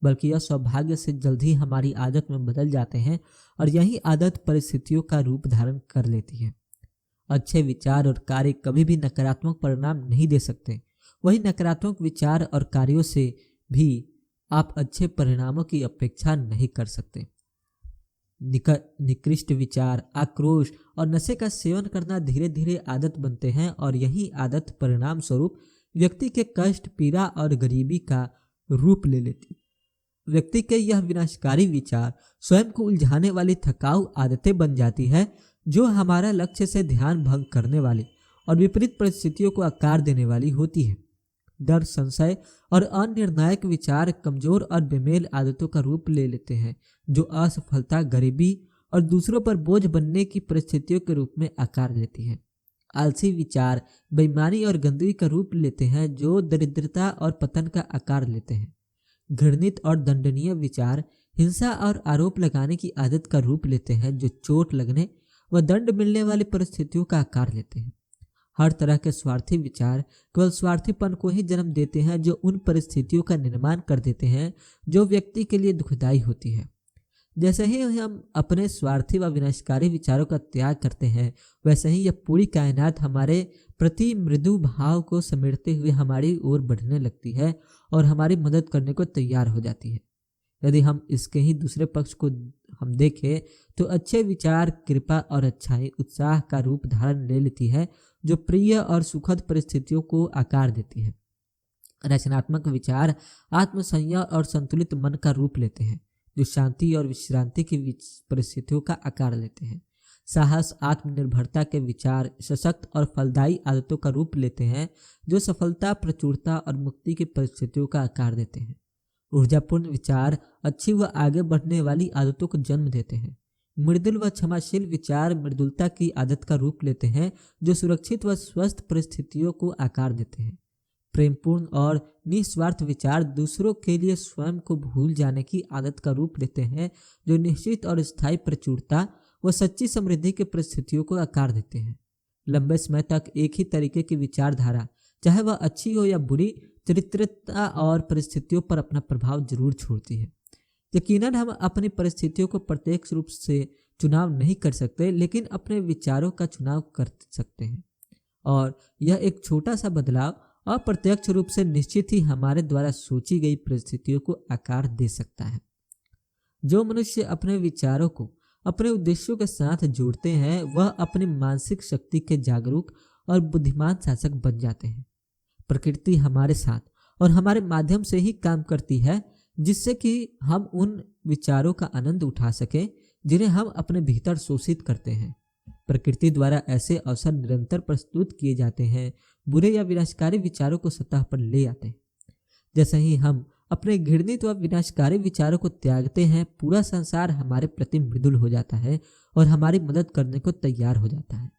बल्कि यह सौभाग्य से जल्द ही हमारी आदत में बदल जाते हैं और यही आदत परिस्थितियों का रूप धारण कर लेती है। अच्छे विचार और कार्य कभी भी नकारात्मक परिणाम नहीं दे सकते। वही नकारात्मक विचार और कार्यों से भी आप अच्छे परिणामों की अपेक्षा नहीं कर सकते। निकृष्ट विचार, आक्रोश और नशे का सेवन करना धीरे धीरे आदत बनते हैं और यही आदत परिणाम स्वरूप व्यक्ति के कष्ट, पीड़ा और गरीबी का रूप ले लेती। व्यक्ति के यह विनाशकारी विचार स्वयं को उलझाने वाली थकाऊ आदतें बन जाती है, जो हमारा लक्ष्य से ध्यान भंग करने वाली और विपरीत परिस्थितियों को आकार देने वाली होती है। डर, संशय और अनिर्णायक विचार कमजोर और बेमेल आदतों का रूप ले लेते हैं, जो असफलता, गरीबी और दूसरों पर बोझ बनने की परिस्थितियों के रूप में आकार लेती हैं। आलसी विचार बेईमानी और गंदगी का रूप लेते हैं, जो दरिद्रता और पतन का आकार लेते हैं। घृणित और दंडनीय विचार हिंसा और आरोप लगाने की आदत का रूप लेते हैं, जो चोट लगने व दंड मिलने वाली परिस्थितियों का आकार लेते हैं। हर तरह के स्वार्थी विचार केवल स्वार्थीपन को ही जन्म देते हैं, जो उन परिस्थितियों का निर्माण कर देते हैं जो व्यक्ति के लिए दुखदायी होती है। जैसे ही हम अपने स्वार्थी व विनाशकारी विचारों का त्याग करते हैं, वैसे ही यह पूरी कायनात हमारे प्रति मृदु भाव को समेटते हुए हमारी ओर बढ़ने लगती है और हमारी मदद करने को तैयार हो जाती है। यदि हम इसके ही दूसरे पक्ष को हम देखें तो अच्छे विचार कृपा और अच्छाई, उत्साह का रूप धारण ले लेती है, जो प्रिय और सुखद परिस्थितियों को आकार देती है। रचनात्मक विचार आत्मसंयम और संतुलित मन का रूप लेते हैं, जो शांति और विश्रांति की परिस्थितियों का आकार लेते हैं। साहस, आत्मनिर्भरता के विचार सशक्त और फलदायी आदतों का रूप लेते हैं, जो सफलता, प्रचुरता और मुक्ति की परिस्थितियों का आकार देते हैं। ऊर्जापूर्ण विचार अच्छी व आगे बढ़ने वाली आदतों को जन्म देते हैं। मृदुल व क्षमाशील विचार मृदुलता की आदत का रूप लेते हैं, जो सुरक्षित व स्वस्थ परिस्थितियों को आकार देते हैं। प्रेमपूर्ण और निस्वार्थ विचार दूसरों के लिए स्वयं को भूल जाने की आदत का रूप लेते हैं, जो निश्चित और स्थायी प्रचुरता व सच्ची समृद्धि की परिस्थितियों को आकार देते हैं। लंबे समय तक एक ही तरीके की विचारधारा, चाहे वह अच्छी हो या बुरी, चरित्रता और परिस्थितियों पर अपना प्रभाव जरूर छोड़ती है। यकीनन हम अपनी परिस्थितियों को प्रत्यक्ष रूप से चुनाव नहीं कर सकते, लेकिन अपने विचारों का चुनाव कर सकते हैं। और यह एक छोटा सा बदलाव अप्रत्यक्ष रूप से निश्चित ही हमारे द्वारा सोची गई परिस्थितियों को आकार दे सकता है। जो मनुष्य अपने विचारों को अपने उद्देश्यों के साथ जोड़ते हैं, वह अपनी मानसिक शक्ति के जागरूक और बुद्धिमान शासक बन जाते हैं। प्रकृति हमारे साथ और हमारे माध्यम से ही काम करती है, जिससे कि हम उन विचारों का आनंद उठा सकें जिन्हें हम अपने भीतर शोषित करते हैं। प्रकृति द्वारा ऐसे अवसर निरंतर प्रस्तुत किए जाते हैं, बुरे या विनाशकारी विचारों को सतह पर ले आते हैं। जैसे ही हम अपने घृणित व विनाशकारी विचारों को त्यागते हैं, पूरा संसार हमारे प्रति मृदुल हो जाता है और हमारी मदद करने को तैयार हो जाता है।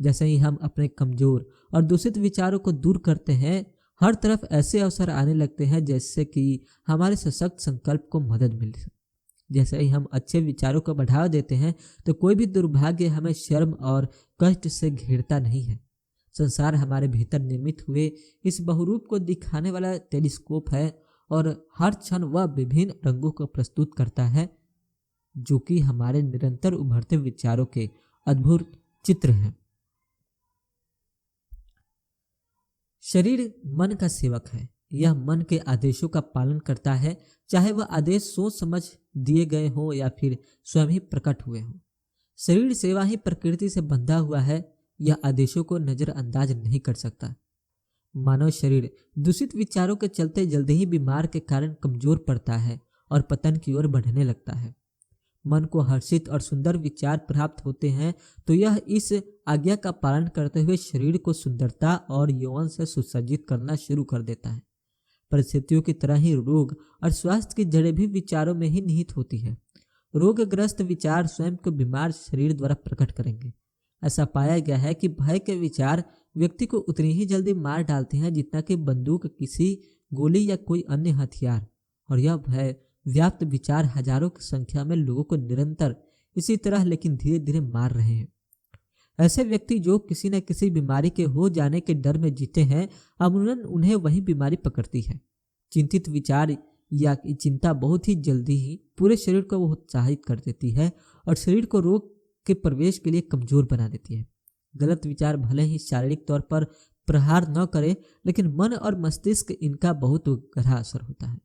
जैसे ही हम अपने कमजोर और दूषित विचारों को दूर करते हैं, हर तरफ ऐसे अवसर आने लगते हैं जैसे कि हमारे सशक्त संकल्प को मदद मिल सके। जैसे ही हम अच्छे विचारों को बढ़ावा देते हैं, तो कोई भी दुर्भाग्य हमें शर्म और कष्ट से घेरता नहीं है। संसार हमारे भीतर निर्मित हुए इस बहुरूप को दिखाने वाला टेलीस्कोप है और हर क्षण वह विभिन्न रंगों को प्रस्तुत करता है, जो कि हमारे निरंतर उभरते विचारों के अद्भुत चित्र हैं। शरीर मन का सेवक है। यह मन के आदेशों का पालन करता है, चाहे वह आदेश सोच समझ दिए गए हों या फिर स्वयं ही प्रकट हुए हों। शरीर सेवा ही प्रकृति से बंधा हुआ है, यह आदेशों को नजरअंदाज नहीं कर सकता। मानव शरीर दूषित विचारों के चलते जल्दी ही बीमार के कारण कमजोर पड़ता है और पतन की ओर बढ़ने लगता है। मन को हर्षित और सुंदर विचार प्राप्त होते हैं, तो यह इस आज्ञा का पालन करते हुए शरीर को सुंदरता और यौवन से सुसज्जित करना शुरू कर देता है। परिस्थितियों की तरह ही रोग और स्वास्थ्य की जड़ें भी विचारों में ही निहित होती है। रोगग्रस्त विचार स्वयं को बीमार शरीर द्वारा प्रकट करेंगे। ऐसा पाया गया है कि भय के विचार व्यक्ति को उतनी ही जल्दी मार डालते हैं जितना कि बंदूक, किसी गोली या कोई अन्य हथियार। और यह भय व्याप्त विचार हजारों की संख्या में लोगों को निरंतर इसी तरह लेकिन धीरे धीरे मार रहे हैं। ऐसे व्यक्ति जो किसी न किसी बीमारी के हो जाने के डर में जीते हैं, अमूमन उन्हें वही बीमारी पकड़ती है। चिंतित विचार या चिंता बहुत ही जल्दी ही पूरे शरीर को उत्साहित कर देती है और शरीर को रोग के प्रवेश के लिए कमजोर बना देती है। गलत विचार भले ही शारीरिक तौर पर प्रहार न करे, लेकिन मन और मस्तिष्क इनका बहुत गहरा असर होता है।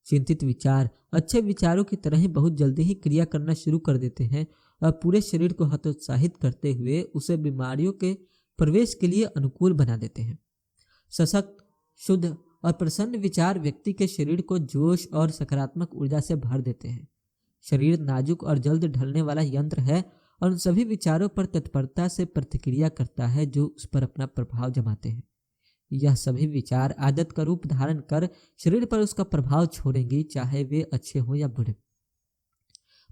चिंतित विचार अच्छे विचारों की तरह ही बहुत जल्दी ही क्रिया करना शुरू कर देते हैं और पूरे शरीर को हतोत्साहित करते हुए उसे बीमारियों के प्रवेश के लिए अनुकूल बना देते हैं। सशक्त, शुद्ध और प्रसन्न विचार व्यक्ति के शरीर को जोश और सकारात्मक ऊर्जा से भर देते हैं। शरीर नाजुक और जल्द ढलने वाला यंत्र है और उन सभी विचारों पर तत्परता से प्रतिक्रिया करता है जो उस पर अपना प्रभाव जमाते हैं। यह सभी विचार आदत का रूप धारण कर शरीर पर उसका प्रभाव छोड़ेंगी, चाहे वे अच्छे हों या बुरे।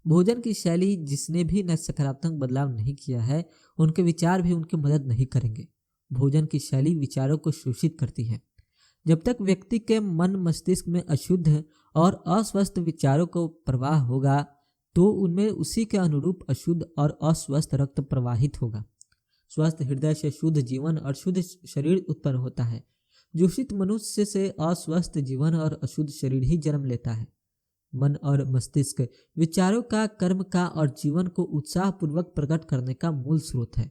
भोजन की शैली जिसने भी न सकारात्मक बदलाव नहीं किया है, उनके विचार भी उनकी मदद नहीं करेंगे। भोजन की शैली विचारों को शोषित करती है। जब तक व्यक्ति के मन मस्तिष्क में अशुद्ध और अस्वस्थ विचारों का प्रवाह होगा, तो उनमें उसी के अनुरूप अशुद्ध और अस्वस्थ रक्त प्रवाहित होगा। स्वस्थ हृदय से शुद्ध जीवन और शुद्ध शरीर उत्पन्न होता है। दूषित मनुष्य से अस्वस्थ जीवन और अशुद्ध शरीर ही जन्म लेता है। मन और मस्तिष्क विचारों का, कर्म का और जीवन को उत्साहपूर्वक प्रकट करने का मूल स्रोत है।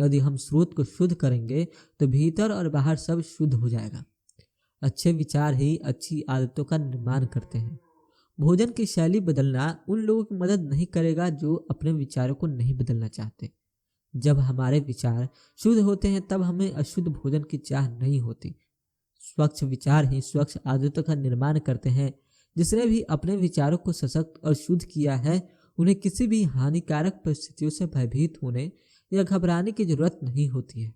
यदि हम स्रोत को शुद्ध करेंगे तो भीतर और बाहर सब शुद्ध हो जाएगा। अच्छे विचार ही अच्छी आदतों का निर्माण करते हैं। भोजन की शैली बदलना उन लोगों की मदद नहीं करेगा जो अपने विचारों को नहीं बदलना चाहते। जब हमारे विचार शुद्ध होते हैं, तब हमें अशुद्ध भोजन की चाह नहीं होती। स्वच्छ विचार ही स्वच्छ आदतों का निर्माण करते हैं। जिसने भी अपने विचारों को सशक्त और शुद्ध किया है, उन्हें किसी भी हानिकारक परिस्थितियों से भयभीत होने या घबराने की जरूरत नहीं होती है।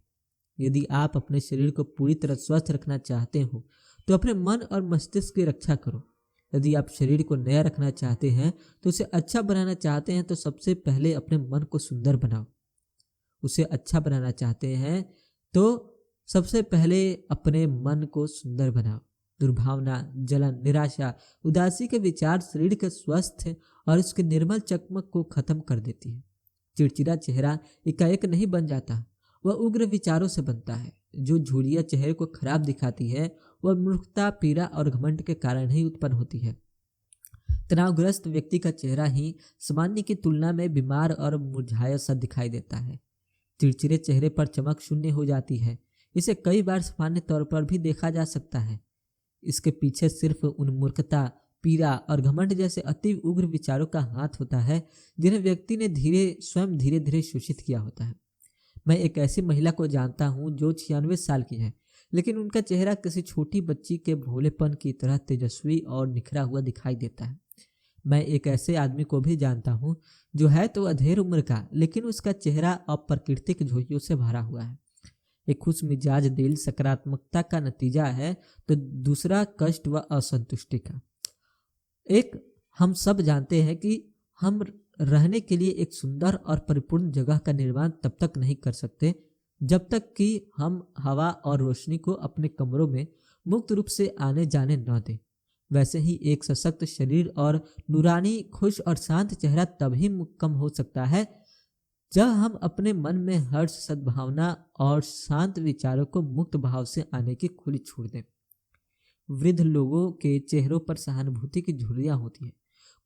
यदि आप अपने शरीर को पूरी तरह स्वस्थ रखना चाहते हो, तो अपने मन और मस्तिष्क की रक्षा करो। यदि आप शरीर को नया रखना चाहते हैं, तो उसे अच्छा बनाना चाहते हैं, तो सबसे पहले अपने मन को सुंदर बनाओ। उसे अच्छा बनाना चाहते हैं तो सबसे पहले अपने मन को सुंदर बनाओ। दुर्भावना, जलन, निराशा, उदासी के विचार शरीर के स्वस्थ और उसके निर्मल चकमक को खत्म कर देती है। चिड़चिड़ा चेहरा एकाएक नहीं बन जाता, वह उग्र विचारों से बनता है। जो झुर्रियां चेहरे को खराब दिखाती है, वह मूर्खता, पीड़ा और घमंड के कारण ही उत्पन्न होती है। तनावग्रस्त व्यक्ति का चेहरा ही सामान्य की तुलना में बीमार और मुरझाया सा दिखाई देता है। चिड़चिड़े चेहरे पर चमक शून्य हो जाती है। इसे कई बार सामान्य तौर पर भी देखा जा सकता है। इसके पीछे सिर्फ उन्मूर्खता, पीड़ा और घमंड जैसे अति उग्र विचारों का हाथ होता है, जिन्हें व्यक्ति ने स्वयं धीरे धीरे शोषित किया होता है। मैं एक ऐसी महिला को जानता हूँ जो 96 साल की है, लेकिन उनका चेहरा किसी छोटी बच्ची के भोलेपन की तरह तेजस्वी और निखरा हुआ दिखाई देता है। मैं एक ऐसे आदमी को भी जानता हूँ जो है तो अधेड़ उम्र का, लेकिन उसका चेहरा अप्राकृतिक झुर्रियों से भरा हुआ है। एक खुश मिजाज दिल सकारात्मकता का नतीजा है, तो दूसरा कष्ट व असंतुष्टि का। हम सब जानते हैं कि हम रहने के लिए एक सुंदर और परिपूर्ण जगह का निर्माण तब तक नहीं कर सकते जब तक कि हम हवा और रोशनी को अपने कमरों में मुक्त रूप से आने जाने न दें। वैसे ही एक सशक्त शरीर और नूरानी, खुश और शांत चेहरा तभी मुक्कम हो सकता है जब हम अपने मन में हर्ष, सद्भावना और शांत विचारों को मुक्त भाव से आने की खुली छूट दें। वृद्ध लोगों के चेहरों पर सहानुभूति की झुर्रियां होती है,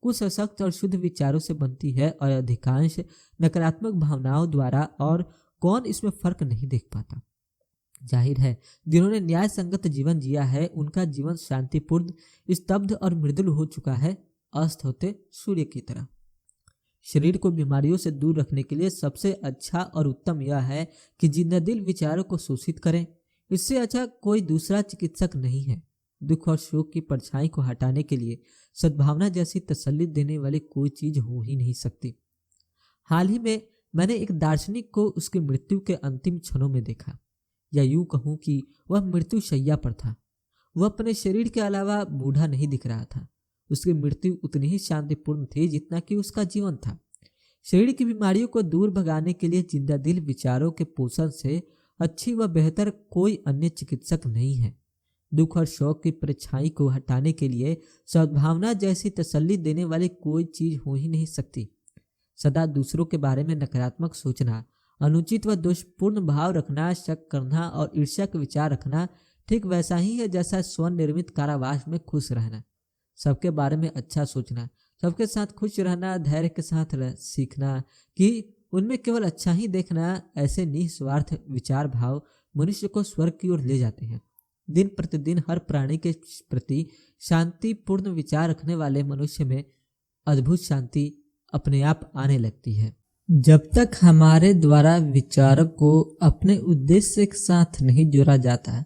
कुछ सशक्त और शुद्ध विचारों से बनती है और अधिकांश नकारात्मक भावनाओं द्वारा, और कौन इसमें फर्क नहीं देख पाता। जाहिर है, जिन्होंने न्याय संगत जीवन जिया है उनका जीवन शांतिपूर्ण, स्तब्ध और मृदुल हो चुका है, अस्त होते सूर्य की तरह। शरीर को बीमारियों से दूर रखने के लिए सबसे अच्छा और उत्तम यह है कि जिंदादिल विचारों को शोषित करें। इससे अच्छा कोई दूसरा चिकित्सक नहीं है। दुख और शोक की परछाई को हटाने के लिए सद्भावना जैसी तसल्ली देने वाली कोई चीज हो ही नहीं सकती। हाल ही में मैंने एक दार्शनिक को उसकी मृत्यु के अंतिम क्षणों में देखा, या यूं कहूं कि वह मृत्यु शैया पर था। वह अपने शरीर के अलावा बूढ़ा नहीं दिख रहा था। उसकी मृत्यु उतनी ही शांतिपूर्ण थी जितना कि उसका जीवन था। शरीर की बीमारियों को दूर भगाने के लिए जिंदादिल विचारों के पोषण से अच्छी व बेहतर कोई अन्य चिकित्सक नहीं है। दुख और शोक की परछाई को हटाने के लिए सद्भावना जैसी तसल्ली देने वाली कोई चीज हो ही नहीं सकती। सदा दूसरों के बारे में नकारात्मक सोचना, अनुचित व दोषपूर्ण भाव रखना, शक करना और ईर्ष्या के विचार रखना ठीक वैसा ही है जैसा स्वनिर्मित कारावास में खुश रहना। सबके बारे में अच्छा सोचना, सबके साथ खुश रहना, धैर्य के साथ सीखना कि उनमें केवल अच्छा ही देखना, ऐसे निस्वार्थ विचार भाव मनुष्य को स्वर्ग की ओर ले जाते हैं। दिन प्रतिदिन हर प्राणी के प्रति शांतिपूर्ण विचार रखने वाले मनुष्य में अद्भुत शांति अपने आप आने लगती है। जब तक हमारे द्वारा विचारों को अपने उद्देश्य के साथ नहीं जोड़ा जाता,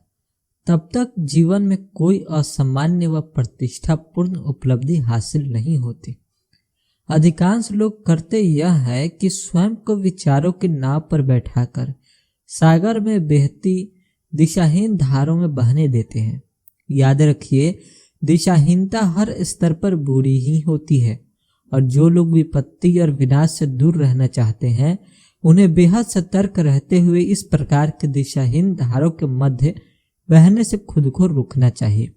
तब तक जीवन में कोई असामान्य व प्रतिष्ठापूर्ण उपलब्धि हासिल नहीं होती। अधिकांश लोग करते यह है कि स्वयं को विचारों की नाव पर बैठाकर सागर में बहती दिशाहीन धारों में बहने देते हैं। याद रखिए, दिशाहीनता हर स्तर पर बुरी ही होती है, और जो लोग विपत्ति और विनाश से दूर रहना चाहते हैं उन्हें बेहद सतर्क रहते हुए इस प्रकार के दिशाहीन धारों के मध्य बहने से खुद को रोकना चाहिए।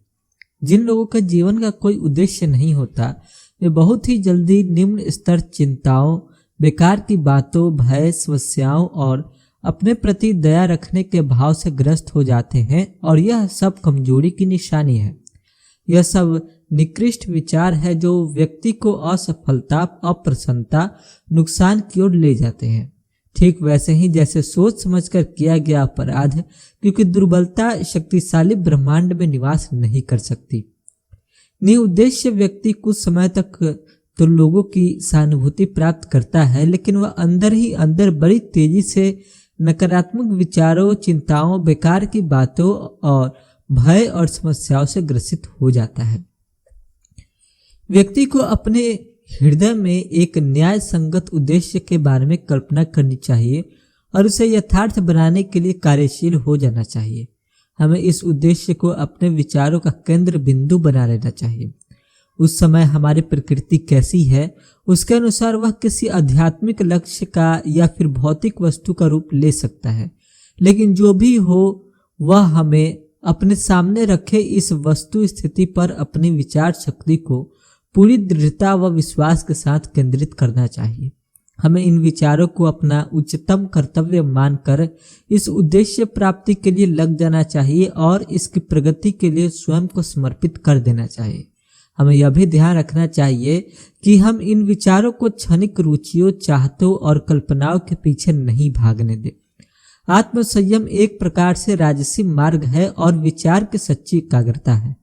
जिन लोगों का जीवन का कोई उद्देश्य नहीं होता, वे बहुत ही जल्दी निम्न स्तर चिंताओं, बेकार की बातों, भय, समस्याओं और अपने प्रति दया रखने के भाव से ग्रस्त हो जाते हैं, और यह सब कमजोरी की निशानी है। यह सब निकृष्ट विचार है जो व्यक्ति को असफलता, अप्रसन्नता, नुकसान की ओर ले जाते हैं। ठीक वैसे ही जैसे सोच समझकर किया गया अपराध, क्योंकि दुर्बलता शक्तिशाली ब्रह्मांड में निवास नहीं कर सकती। निउद्देश्य व्यक्ति कुछ समय तक तो लोगों की सहानुभूति प्राप्त करता है, लेकिन वह अंदर ही अंदर बड़ी तेजी से नकारात्मक विचारों, चिंताओं, बेकार की बातों और भय और समस्याओं से ग्रसित हो जाता है। व्यक्ति को अपने हृदय में एक न्याय संगत उद्देश्य के बारे में कल्पना करनी चाहिए और उसे यथार्थ बनाने के लिए कार्यशील हो जाना चाहिए। हमें इस उद्देश्य को अपने विचारों का केंद्र बिंदु बना लेना चाहिए। उस समय हमारी प्रकृति कैसी है, उसके अनुसार वह किसी आध्यात्मिक लक्ष्य का या फिर भौतिक वस्तु का रूप ले सकता है, लेकिन जो भी हो वह हमें अपने सामने रखे इस वस्तु स्थिति पर अपनी विचार शक्ति को पूरी दृढ़ता व विश्वास के साथ केंद्रित करना चाहिए। हमें इन विचारों को अपना उच्चतम कर्तव्य मानकर इस उद्देश्य प्राप्ति के लिए लग जाना चाहिए और इसकी प्रगति के लिए स्वयं को समर्पित कर देना चाहिए। हमें यह भी ध्यान रखना चाहिए कि हम इन विचारों को क्षणिक रुचियों, चाहतों और कल्पनाओं के पीछे नहीं भागने दें। आत्मसंयम एक प्रकार से राजसी मार्ग है और विचार की सच्ची एकाग्रता है।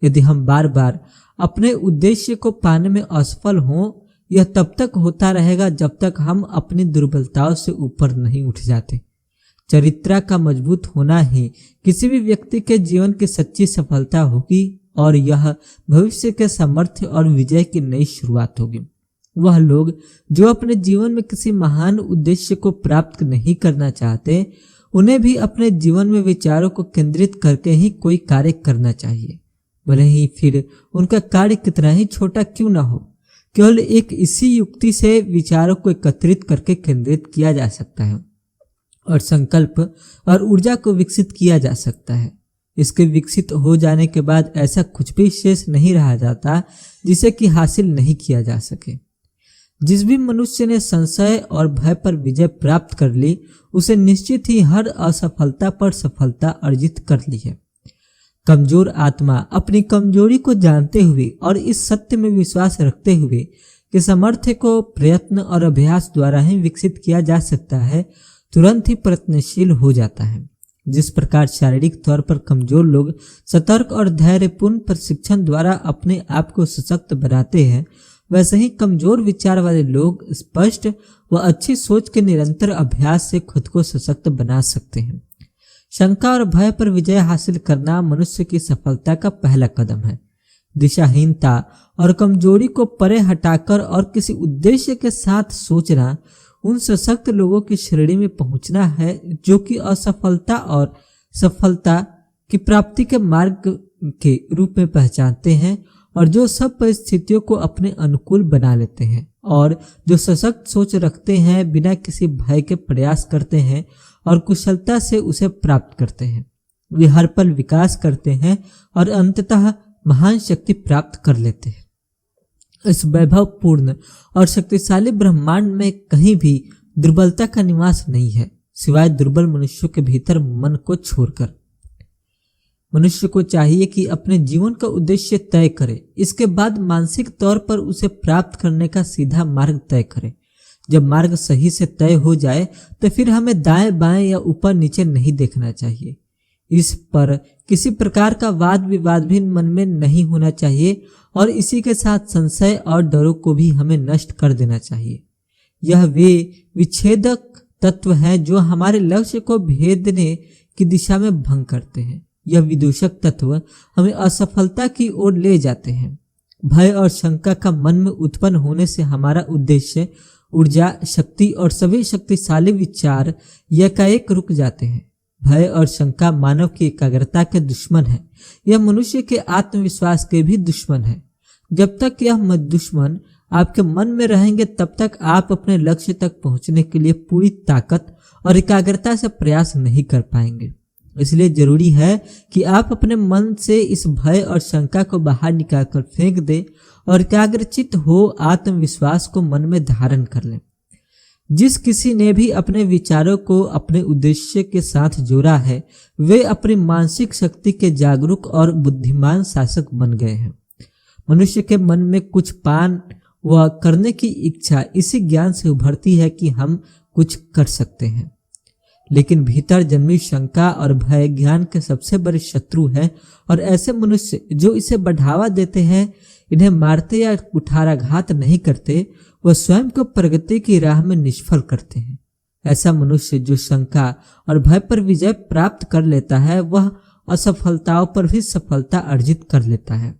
यदि हम बार बार अपने उद्देश्य को पाने में असफल हों, यह तब तक होता रहेगा जब तक हम अपनी दुर्बलताओं से ऊपर नहीं उठ जाते। चरित्र का मजबूत होना ही किसी भी व्यक्ति के जीवन की सच्ची सफलता होगी और यह भविष्य के सामर्थ्य और विजय की नई शुरुआत होगी। वह लोग जो अपने जीवन में किसी महान उद्देश्य को प्राप्त नहीं करना चाहते, उन्हें भी अपने जीवन में विचारों को केंद्रित करके ही कोई कार्य करना चाहिए, भले ही फिर उनका कार्य कितना ही छोटा क्यों ना हो। केवल एक इसी युक्ति से विचारों को एकत्रित करके केंद्रित किया जा सकता है और संकल्प और ऊर्जा को विकसित किया जा सकता है। इसके विकसित हो जाने के बाद ऐसा कुछ भी शेष नहीं रह जाता जिसे कि हासिल नहीं किया जा सके। जिस भी मनुष्य ने संशय और भय पर विजय प्राप्त कर ली, उसे निश्चित ही हर असफलता पर सफलता अर्जित कर ली है। कमजोर आत्मा अपनी कमजोरी को जानते हुए और इस सत्य में विश्वास रखते हुए कि सामर्थ्य को प्रयत्न और अभ्यास द्वारा ही विकसित किया जा सकता है, तुरंत ही प्रयत्नशील हो जाता है। जिस प्रकार शारीरिक तौर पर कमजोर लोग सतर्क और धैर्यपूर्ण प्रशिक्षण द्वारा अपने आप को सशक्त बनाते हैं, वैसे ही कमजोर विचार वाले लोग स्पष्ट व अच्छी सोच के निरंतर अभ्यास से खुद को सशक्त बना सकते हैं। शंका और भय पर विजय हासिल करना मनुष्य की सफलता का पहला कदम है। दिशाहीनता और कमजोरी को परे हटाकर और किसी उद्देश्य के साथ सोचना उन सशक्त लोगों की श्रेणी में पहुंचना है जो कि असफलता और सफलता की प्राप्ति के मार्ग के रूप में पहचानते हैं और जो सब परिस्थितियों को अपने अनुकूल बना लेते हैं और जो सशक्त सोच रखते हैं, बिना किसी भय के प्रयास करते हैं और कुशलता से उसे प्राप्त करते हैं। वे हर पल विकास करते हैं और अंततः महान शक्ति प्राप्त कर लेते हैं। इस वैभवपूर्ण और शक्तिशाली ब्रह्मांड में कहीं भी दुर्बलता का निवास नहीं है, सिवाय दुर्बल मनुष्यों के भीतर मन को छोड़कर। मनुष्य को चाहिए कि अपने जीवन का उद्देश्य तय करे, इसके बाद मानसिक तौर पर उसे प्राप्त करने का सीधा मार्ग तय करे। जब मार्ग सही से तय हो जाए तो फिर हमें दाएं बाएं या ऊपर नीचे नहीं देखना चाहिए। इस पर किसी प्रकार का वाद विवाद भी मन में नहीं होना चाहिए और इसी के साथ संशय और डरों को भी हमें नष्ट कर देना चाहिए। यह वे विच्छेदक तत्व हैं जो हमारे लक्ष्य को भेदने की दिशा में भंग करते हैं। यह विदूषक तत्व हमें असफलता की ओर ले जाते हैं। भय और शंका का मन में उत्पन्न होने से हमारा उद्देश्य, ऊर्जा, शक्ति और सभी शक्तिशाली विचार एकाएक रुक जाते हैं। भय और शंका मानव की एकाग्रता के दुश्मन है। यह मनुष्य के आत्मविश्वास के भी दुश्मन है। जब तक यह दुश्मन आपके मन में रहेंगे, तब तक आप अपने लक्ष्य तक पहुंचने के लिए पूरी ताकत और एकाग्रता से प्रयास नहीं कर पाएंगे। इसलिए जरूरी है कि आप अपने मन से इस भय और शंका को बाहर निकालकर फेंक दें और एकाग्रचित हो आत्मविश्वास को मन में धारण कर लें। जिस किसी ने भी अपने विचारों को अपने उद्देश्य के साथ जोड़ा है, वे अपनी मानसिक शक्ति के जागरूक और बुद्धिमान शासक बन गए हैं। मनुष्य के मन में कुछ पान व करने की इच्छा इसी ज्ञान से उभरती है कि हम कुछ कर सकते हैं, लेकिन भीतर जन्मी शंका और भय ज्ञान के सबसे बड़े शत्रु है और ऐसे मनुष्य जो इसे बढ़ावा देते हैं, इन्हें मारते या कुठाराघात नहीं करते, वह स्वयं को प्रगति की राह में निष्फल करते हैं। ऐसा मनुष्य जो शंका और भय पर विजय प्राप्त कर लेता है, वह असफलताओं पर भी सफलता अर्जित कर लेता है।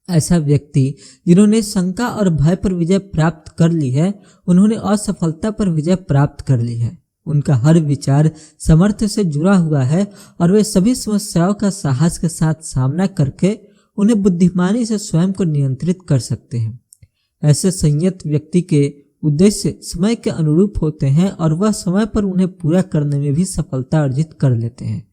ऐसा व्यक्ति जिन्होंने शंका और भय पर विजय प्राप्त कर ली है, उन्होंने असफलता पर विजय प्राप्त कर ली है। उनका हर विचार सामर्थ्य से जुड़ा हुआ है और वे सभी समस्याओं का साहस के साथ सामना करके उन्हें बुद्धिमानी से स्वयं को नियंत्रित कर सकते हैं। ऐसे संयत व्यक्ति के उद्देश्य समय के अनुरूप होते हैं और वह समय पर उन्हें पूरा करने में भी सफलता अर्जित कर लेते हैं।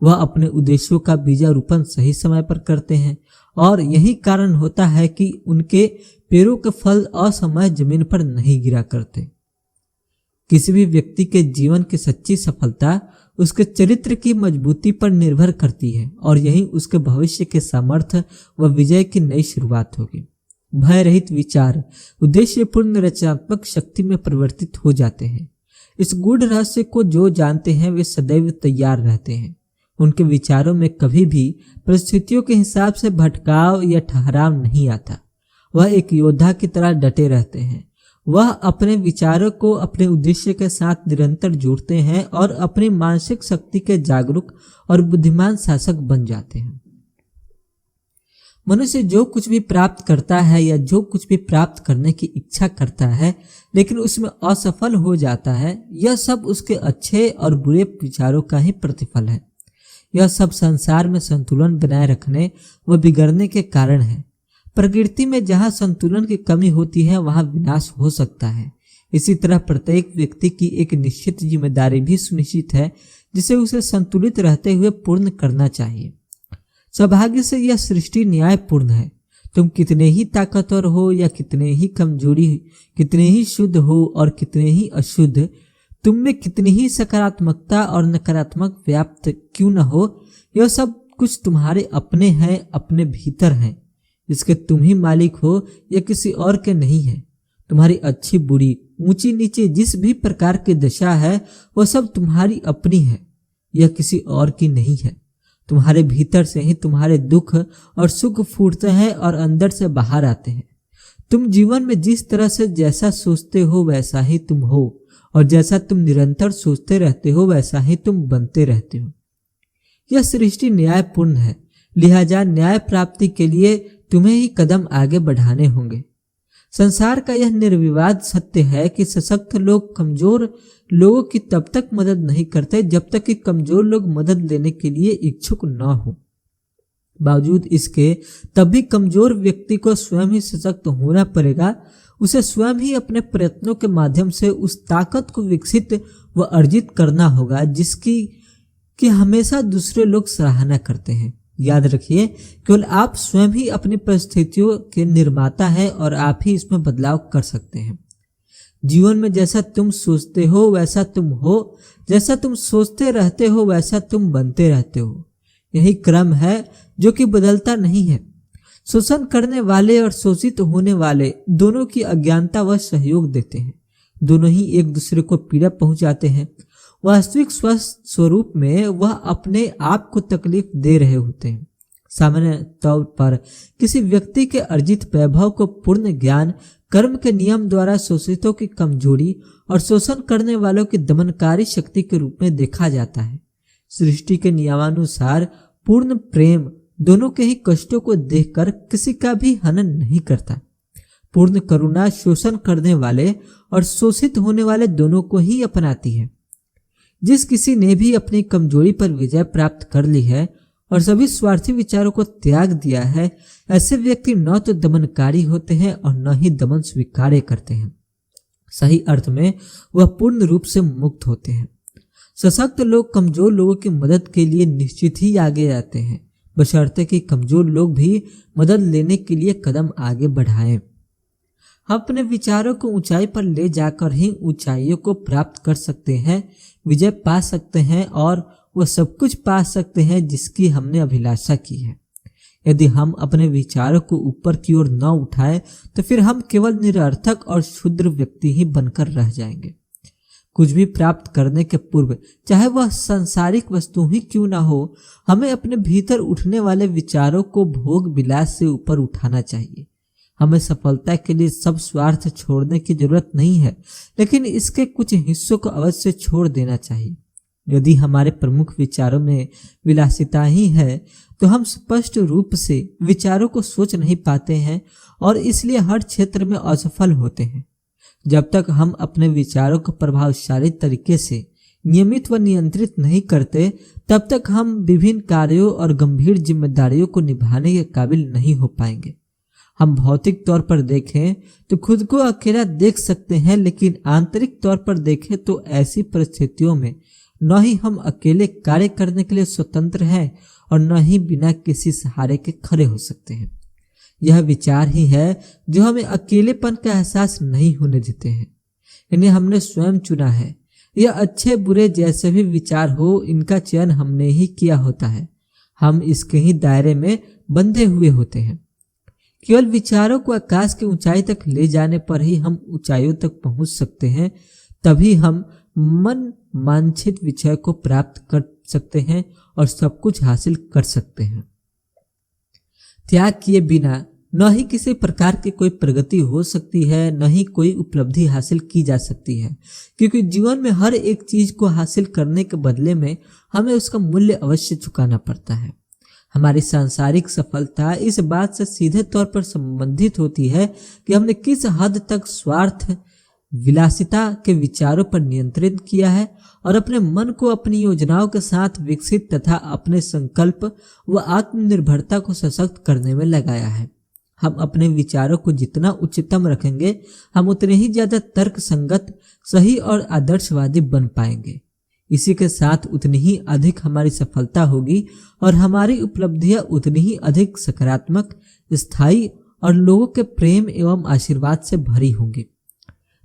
वह अपने उद्देश्यों का बीजारोपण सही समय पर करते हैं और यही कारण होता है कि उनके पेड़ों के फल असमय जमीन पर नहीं गिरा करते। किसी भी व्यक्ति के जीवन की सच्ची सफलता उसके चरित्र की मजबूती पर निर्भर करती है और यही उसके भविष्य के सामर्थ्य व विजय की नई शुरुआत होगी। भय रहित विचार उद्देश्यपूर्ण रचनात्मक शक्ति में परिवर्तित हो जाते हैं। इस गूढ़ रहस्य को जो जानते हैं वे सदैव तैयार रहते हैं। उनके विचारों में कभी भी परिस्थितियों के हिसाब से भटकाव या ठहराव नहीं आता। वह एक योद्धा की तरह डटे रहते हैं। वह अपने विचारों को अपने उद्देश्य के साथ निरंतर जोड़ते हैं और अपनी मानसिक शक्ति के जागरूक और बुद्धिमान शासक बन जाते हैं। मनुष्य जो कुछ भी प्राप्त करता है या जो कुछ भी प्राप्त करने की इच्छा करता है लेकिन उसमें असफल हो जाता है, यह सब उसके अच्छे और बुरे विचारों का ही प्रतिफल है। यह सब संसार में संतुलन बनाए रखने व बिगड़ने के कारण है। प्रकृति में जहाँ संतुलन की कमी होती है वहाँ विनाश हो सकता है। इसी तरह प्रत्येक व्यक्ति की एक निश्चित जिम्मेदारी भी सुनिश्चित है जिसे उसे संतुलित रहते हुए पूर्ण करना चाहिए। सौभाग्य से यह सृष्टि न्यायपूर्ण है। तुम कितने ही ताकतवर हो या कितने ही कमजोरी, कितने ही शुद्ध हो और कितने ही अशुद्ध, तुम में कितनी ही सकारात्मकता और नकारात्मक व्याप्त क्यों न हो, यह सब कुछ तुम्हारे अपने हैं, अपने भीतर हैं, जिसके तुम ही मालिक हो, यह किसी और के नहीं है। तुम्हारी अच्छी बुरी, ऊंची नीचे जिस भी प्रकार की दशा है वह सब तुम्हारी अपनी है, यह किसी और की नहीं है। तुम्हारे भीतर से ही तुम्हारे दुख और सुख फूटते हैं और अंदर से बाहर आते हैं। तुम जीवन में जिस तरह से जैसा सोचते हो वैसा ही तुम हो और जैसा तुम निरंतर सोचते रहते हो वैसा ही तुम बनते रहते हो। यह सृष्टि न्यायपूर्ण है, लिहाजा न्याय प्राप्ति के लिए तुम्हें ही कदम आगे बढ़ाने होंगे। संसार का यह निर्विवाद सत्य है कि सशक्त लोग कमजोर लोगों की तब तक मदद नहीं करते जब तक कि कमजोर लोग मदद लेने के लिए इच्छुक न हो। बावजूद इसके तब भी कमजोर व्यक्ति को स्वयं ही सशक्त होना पड़ेगा। उसे स्वयं ही अपने प्रयत्नों के माध्यम से उस ताकत को विकसित व अर्जित करना होगा जिसकी कि हमेशा दूसरे लोग सराहना करते हैं। याद रखिए, केवल आप स्वयं ही अपनी परिस्थितियों के निर्माता हैं और आप ही इसमें बदलाव कर सकते हैं। जीवन में जैसा तुम सोचते हो वैसा तुम हो, जैसा तुम सोचते रहते हो वैसा तुम बनते रहते हो। यही क्रम है जो कि बदलता नहीं है। शोषण करने वाले और शोषित होने वाले दोनों की अज्ञानता व सहयोग देते हैं। दोनों ही एक दूसरे को पीड़ा पहुंचाते हैं। वास्तविक स्वस्थ स्वरूप में वह अपने आप को तकलीफ दे रहे होते हैं। सामान्य तौर पर किसी व्यक्ति के अर्जित वैभव को पूर्ण ज्ञान कर्म के नियम द्वारा शोषितों की कमजोरी और शोषण करने वालों की दमनकारी शक्ति के रूप में देखा जाता है। सृष्टि के नियमानुसार पूर्ण प्रेम दोनों के ही कष्टों को देखकर किसी का भी हनन नहीं करता। पूर्ण करुणा शोषण करने वाले और शोषित होने वाले दोनों को ही अपनाती है। जिस किसी ने भी अपनी कमजोरी पर विजय प्राप्त कर ली है और सभी स्वार्थी विचारों को त्याग दिया है, ऐसे व्यक्ति न तो दमनकारी होते हैं और न ही दमन स्वीकार्य करते हैं। सही अर्थ में वह पूर्ण रूप से मुक्त होते हैं। सशक्त लोग कमजोर लोगों की मदद के लिए निश्चित ही आगे आते हैं, बशर्ते कि कमजोर लोग भी मदद लेने के लिए कदम आगे बढ़ाएं। हम अपने विचारों को ऊंचाई पर ले जाकर ही ऊंचाइयों को प्राप्त कर सकते हैं, विजय पा सकते हैं और वह सब कुछ पा सकते हैं जिसकी हमने अभिलाषा की है। यदि हम अपने विचारों को ऊपर की ओर न उठाएं तो फिर हम केवल निरर्थक और क्षुद्र व्यक्ति ही बनकर रह जाएंगे। कुछ भी प्राप्त करने के पूर्व, चाहे वह सांसारिक वस्तु ही क्यों ना हो, हमें अपने भीतर उठने वाले विचारों को भोग विलास से ऊपर उठाना चाहिए। हमें सफलता के लिए सब स्वार्थ छोड़ने की जरूरत नहीं है, लेकिन इसके कुछ हिस्सों को अवश्य छोड़ देना चाहिए। यदि हमारे प्रमुख विचारों में विलासिता ही है तो हम स्पष्ट रूप से विचारों को सोच नहीं पाते हैं और इसलिए हर क्षेत्र में असफल होते हैं। जब तक हम अपने विचारों को प्रभावशाली तरीके से नियमित व नियंत्रित नहीं करते, तब तक हम विभिन्न कार्यों और गंभीर जिम्मेदारियों को निभाने के काबिल नहीं हो पाएंगे। हम भौतिक तौर पर देखें तो खुद को अकेला देख सकते हैं, लेकिन आंतरिक तौर पर देखें तो ऐसी परिस्थितियों में न ही हम अकेले कार्य करने के लिए स्वतंत्र हैं और न ही बिना किसी सहारे के खड़े हो सकते हैं। यह विचार ही है जो हमें अकेलेपन का एहसास नहीं होने देते हैं। इन्हें हमने स्वयं चुना है। यह अच्छे बुरे जैसे भी विचार हो, इनका चयन हमने ही किया होता है। हम इसके ही दायरे में बंधे हुए होते हैं। केवल विचारों को आकाश की ऊंचाई तक ले जाने पर ही हम ऊंचाइयों तक पहुंच सकते हैं। तभी हम मन वांछित विषय को प्राप्त कर सकते हैं और सब कुछ हासिल कर सकते हैं। त्याग किए बिना न ही किसी प्रकार की कोई प्रगति हो सकती है, न ही कोई उपलब्धि हासिल की जा सकती है, क्योंकि जीवन में हर एक चीज को हासिल करने के बदले में हमें उसका मूल्य अवश्य चुकाना पड़ता है। हमारी सांसारिक सफलता इस बात से सीधे तौर पर संबंधित होती है कि हमने किस हद तक स्वार्थ विलासिता के विचारों पर नियंत्रित किया है और अपने मन को अपनी योजनाओं के साथ विकसित तथा अपने संकल्प व आत्मनिर्भरता को सशक्त करने में लगाया है। हम अपने विचारों को जितना उच्चतम रखेंगे, हम उतने ही ज्यादा तर्क संगत, सही और आदर्शवादी बन पाएंगे। इसी के साथ उतनी ही अधिक हमारी सफलता होगी और हमारी उपलब्धियां उतनी ही अधिक सकारात्मक, स्थायी और लोगों के प्रेम एवं आशीर्वाद से भरी होंगी।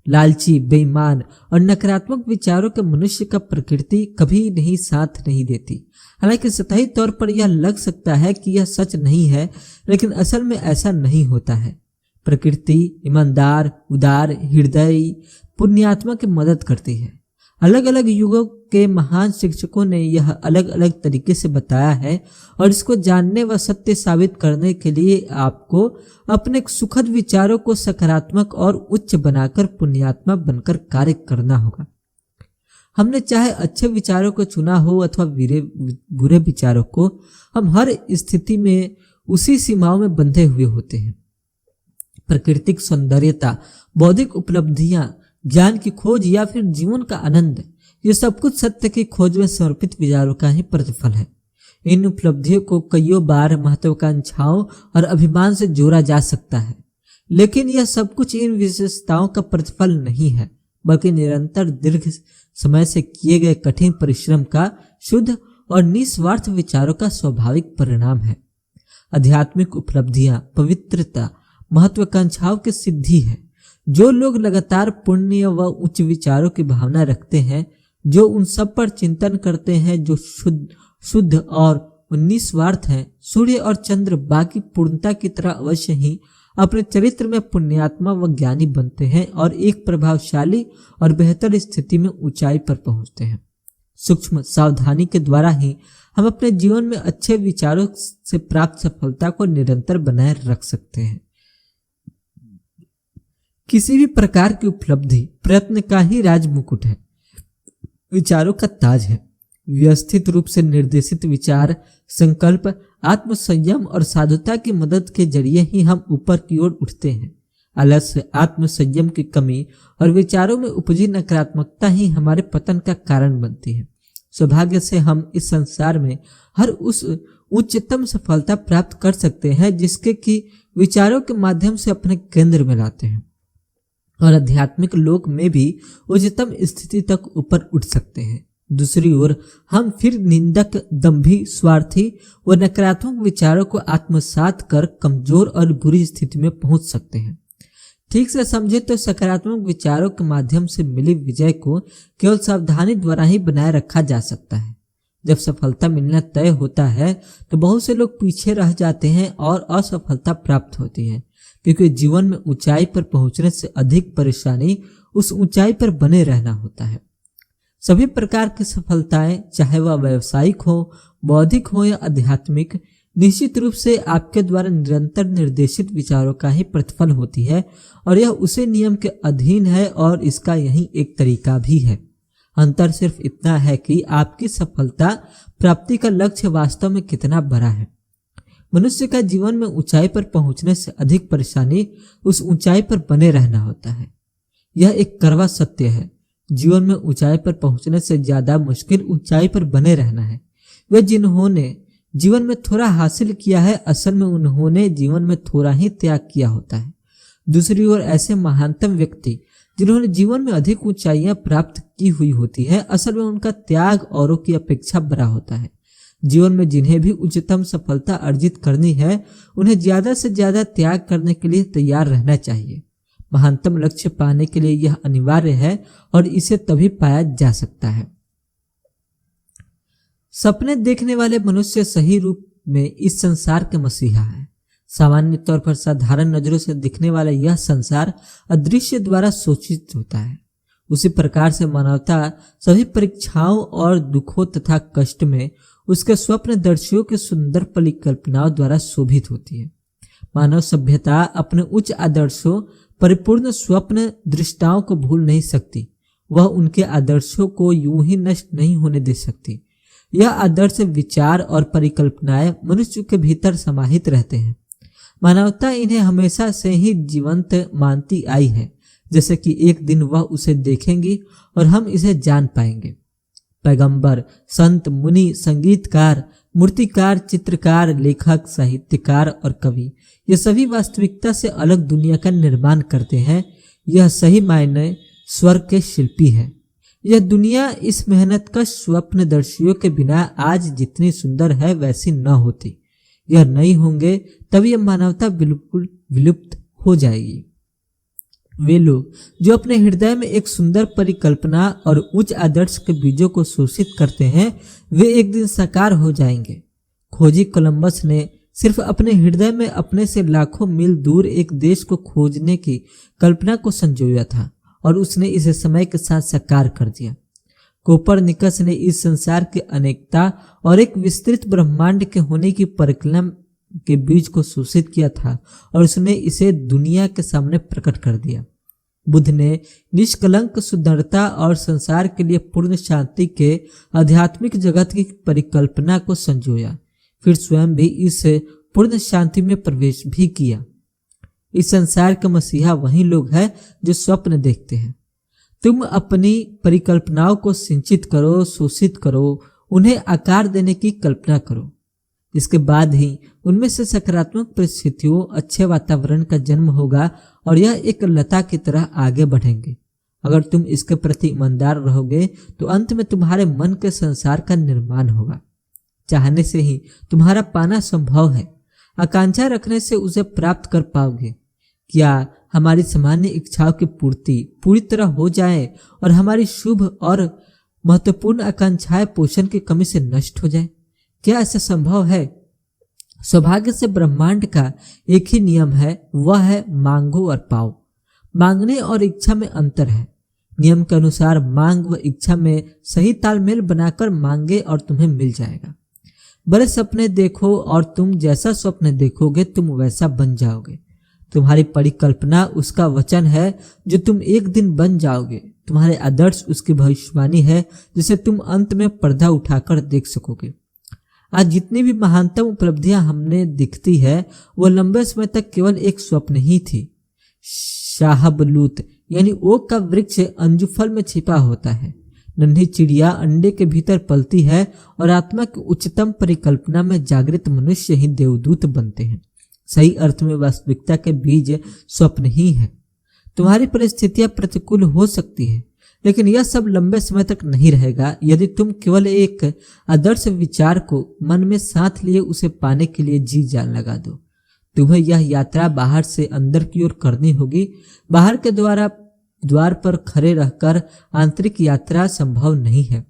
लालची, बेईमान और नकारात्मक विचारों के मनुष्य का प्रकृति कभी नहीं साथ नहीं देती। हालांकि सतही तौर पर यह लग सकता है कि यह सच नहीं है, लेकिन असल में ऐसा नहीं होता है। प्रकृति ईमानदार, उदार, हृदयी, पुण्यात्मा की मदद करती है। अलग अलग युगों के महान शिक्षकों ने यह अलग अलग तरीके से बताया है और इसको जानने व सत्य साबित करने के लिए आपको अपने सुखद विचारों को सकारात्मक और उच्च बनाकर पुण्यात्मा बनकर कार्य करना होगा। हमने चाहे अच्छे विचारों को चुना हो अथवा बुरे विचारों को, हम हर स्थिति में उसी सीमाओं में बंधे हुए होते हैं। प्राकृतिक सौंदर्यता, बौद्धिक उपलब्धियां, ज्ञान की खोज या फिर जीवन का आनंद, ये सब कुछ सत्य की खोज में समर्पित विचारों का ही प्रतिफल है। इन उपलब्धियों को कईयों बार महत्वाकांक्षाओं और अभिमान से जोड़ा जा सकता है, लेकिन यह सब कुछ इन विशेषताओं का प्रतिफल नहीं है, बल्कि निरंतर दीर्घ समय से किए गए कठिन परिश्रम का शुद्ध और निस्वार्थ विचारों का स्वाभाविक परिणाम है। आध्यात्मिक उपलब्धियां, पवित्रता, महत्वाकांक्षाओं की सिद्धि है। जो लोग लगातार पुण्य व उच्च विचारों की भावना रखते हैं, जो उन सब पर चिंतन करते हैं जो शुद्ध और निस्वार्थ हैं, सूर्य और चंद्र बाकी पूर्णता की तरह अवश्य ही अपने चरित्र में पुण्यात्मा व ज्ञानी बनते हैं और एक प्रभावशाली और बेहतर स्थिति में ऊंचाई पर पहुंचते हैं। सूक्ष्म सावधानी के द्वारा ही हम अपने जीवन में अच्छे विचारों से प्राप्त सफलता को निरंतर बनाए रख सकते हैं। किसी भी प्रकार की उपलब्धि प्रयत्न का ही राजमुकुट है, विचारों का ताज है। व्यवस्थित रूप से निर्देशित विचार, संकल्प, आत्मसंयम और साधुता की मदद के जरिए ही हम ऊपर की ओर उठते हैं। आलस्य, आत्मसंयम की कमी और विचारों में उपजी नकारात्मकता ही हमारे पतन का कारण बनती है। सौभाग्य से हम इस संसार में हर उस उच्चतम सफलता प्राप्त कर सकते हैं जिसके कि विचारों के माध्यम से अपने केंद्र में लाते हैं और आध्यात्मिक लोक में भी उच्चतम स्थिति तक ऊपर उठ सकते हैं। दूसरी ओर हम फिर निंदक, दंभी, स्वार्थी व नकारात्मक विचारों को आत्मसात कर कमजोर और बुरी स्थिति में पहुंच सकते हैं। ठीक से समझे तो सकारात्मक विचारों के माध्यम से मिली विजय को केवल सावधानी द्वारा ही बनाए रखा जा सकता है। जब सफलता मिलना तय होता है तो बहुत से लोग पीछे रह जाते हैं और असफलता प्राप्त होती है, क्योंकि जीवन में ऊंचाई पर पहुंचने से अधिक परेशानी उस ऊंचाई पर बने रहना होता है। सभी प्रकार की सफलताएं, चाहे वह व्यावसायिक हो, बौद्धिक हो या आध्यात्मिक, निश्चित रूप से आपके द्वारा निरंतर निर्देशित विचारों का ही प्रतिफल होती है और यह उसी नियम के अधीन है और इसका यही एक तरीका भी है। अंतर सिर्फ इतना है कि आपकी सफलता प्राप्ति का लक्ष्य वास्तव में कितना बड़ा है। मनुष्य का जीवन में ऊंचाई पर पहुंचने से अधिक परेशानी उस ऊंचाई पर बने रहना होता है। यह एक कड़वा सत्य है। जीवन में ऊंचाई पर पहुंचने से ज्यादा मुश्किल ऊंचाई पर बने रहना है। वे जिन्होंने जीवन में थोड़ा हासिल किया है, असल में उन्होंने जीवन में थोड़ा ही त्याग किया होता है। दूसरी ओर ऐसे महानतम व्यक्ति जिन्होंने जीवन में अधिक ऊंचाइयां प्राप्त की हुई होती है, असल में उनका त्याग औरों की अपेक्षा बड़ा होता है। जीवन में जिन्हें भी उच्चतम सफलता अर्जित करनी है, उन्हें ज्यादा से ज्यादा त्याग करने के लिए तैयार रहना चाहिए। महानतम लक्ष्य पाने के लिए यह अनिवार्य है और इसे तभी पाया जा सकता है। सपने देखने वाले मनुष्य सही रूप में इस संसार के मसीहा है। सामान्य तौर पर साधारण नजरों से दिखने वाला यह संसार अदृश्य द्वारा शोषित होता है। उसी प्रकार से मानवता सभी परीक्षाओं और दुखों तथा कष्ट में उसके स्वप्नदर्शियों की सुंदर परिकल्पनाओं द्वारा शोभित होती है। मानव सभ्यता अपने उच्च आदर्शों, परिपूर्ण स्वप्न दृष्टाओं को भूल नहीं सकती। वह उनके आदर्शों को यूं ही नष्ट नहीं होने दे सकती। यह आदर्श विचार और परिकल्पनाएं मनुष्य के भीतर समाहित रहते हैं। मानवता इन्हें हमेशा से ही जीवंत मानती आई है, जैसे कि एक दिन वह उसे देखेंगी और हम इसे जान पाएंगे। पैगंबर, संत, मुनि, संगीतकार, मूर्तिकार, चित्रकार, लेखक, साहित्यकार और कवि, ये सभी वास्तविकता से अलग दुनिया का निर्माण करते हैं। यह सही मायने स्वर्ग के शिल्पी है। यह दुनिया इस मेहनतकश स्वप्नदर्शियों के बिना आज जितनी सुंदर है वैसी न होती। यह नहीं होंगे तब यह मानवता बिल्कुल विलुप्त हो जाएगी। वे लोग जो अपने हृदय में एक सुंदर परिकल्पना और उच्च आदर्श के बीजों को शोषित करते हैं, वे एक दिन साकार हो जाएंगे। खोजी कोलंबस ने सिर्फ अपने हृदय में अपने से लाखों मील दूर एक देश को खोजने की कल्पना को संजोया था और उसने इसे समय के साथ साकार कर दिया। कोपरनिकस ने इस संसार की अनेकता और एक विस्तृत ब्रह्मांड के होने की परिकल्पना के बीज को शोषित किया था और उसने इसे दुनिया के सामने प्रकट कर दिया। बुद्ध ने निष्कलंक सुंदरता और संसार के लिए पूर्ण शांति के आध्यात्मिक जगत की परिकल्पना को संजोया, फिर स्वयं भी इस पूर्ण शांति में प्रवेश भी किया। इस संसार के मसीहा वही लोग हैं जो स्वप्न देखते हैं। तुम अपनी परिकल्पनाओं को सिंचित करो, शोषित करो, उन्हें आकार देने की कल्पना करो। इसके बाद ही उनमें से सकारात्मक परिस्थितियों, अच्छे वातावरण का जन्म होगा और यह एक लता की तरह आगे बढ़ेंगे। अगर तुम इसके प्रति ईमानदार रहोगे तो अंत में तुम्हारे मन के संसार का निर्माण होगा। चाहने से ही तुम्हारा पाना संभव है। आकांक्षा रखने से उसे प्राप्त कर पाओगे। क्या हमारी सामान्य इच्छाओं की पूर्ति पूरी तरह हो जाए और हमारी शुभ और महत्वपूर्ण आकांक्षाएं पोषण की कमी से नष्ट हो जाए? क्या ऐसा संभव है? सौभाग्य से ब्रह्मांड का एक ही नियम है, वह है मांगो और पाओ। मांगने और इच्छा में अंतर है। नियम के अनुसार मांग व इच्छा में सही तालमेल बनाकर मांगे और तुम्हें मिल जाएगा। बड़े सपने देखो और तुम जैसा स्वप्न देखोगे तुम वैसा बन जाओगे। तुम्हारी परिकल्पना उसका वचन है जो तुम एक दिन बन जाओगे। तुम्हारे आदर्श उसकी भविष्यवाणी है जिसे तुम अंत में पर्दा उठाकर देख सकोगे। आज जितनी भी महानतम उपलब्धियां हमने दिखती है वह लंबे समय तक केवल एक स्वप्न ही थी। शाहबलूत यानी ओक का वृक्ष अंजुफल में छिपा होता है। नन्ही चिड़िया अंडे के भीतर पलती है और आत्मा की उच्चतम परिकल्पना में जागृत मनुष्य ही देवदूत बनते हैं। सही अर्थ में वास्तविकता के बीज स्वप्न ही है। तुम्हारी परिस्थितियां प्रतिकूल हो सकती है, लेकिन यह सब लंबे समय तक नहीं रहेगा यदि तुम केवल एक आदर्श विचार को मन में साथ लिए उसे पाने के लिए जी जान लगा दो। तुम्हें यह यात्रा बाहर से अंदर की ओर करनी होगी। बाहर के द्वार पर खड़े रहकर आंतरिक यात्रा संभव नहीं है।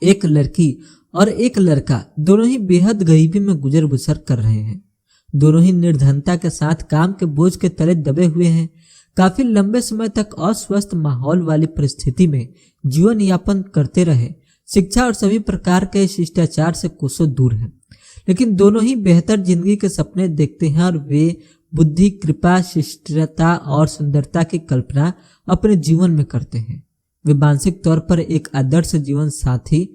एक लड़की और एक लड़का दोनों ही बेहद गरीबी में गुजर बसर कर रहे हैं। दोनों ही निर्धनता के साथ काम के बोझ के तले दबे हुए हैं। काफी लंबे समय तक अस्वस्थ माहौल वाली परिस्थिति में जीवन यापन करते रहे। शिक्षा और सभी प्रकार के शिष्टाचार से कोसों दूर हैं, लेकिन दोनों ही बेहतर जिंदगी के सपने देखते हैं और वे बुद्धि, कृपा, शिष्टता और सुंदरता की कल्पना अपने जीवन में करते हैं। वे मानसिक तौर पर एक आदर्श जीवन साथी,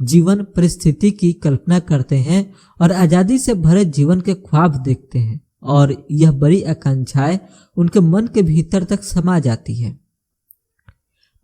जीवन परिस्थिति की कल्पना करते हैं और आजादी से भरे जीवन के ख्वाब देखते हैं और यह बड़ी आकांक्षाएं उनके मन के भीतर तक समा जाती है।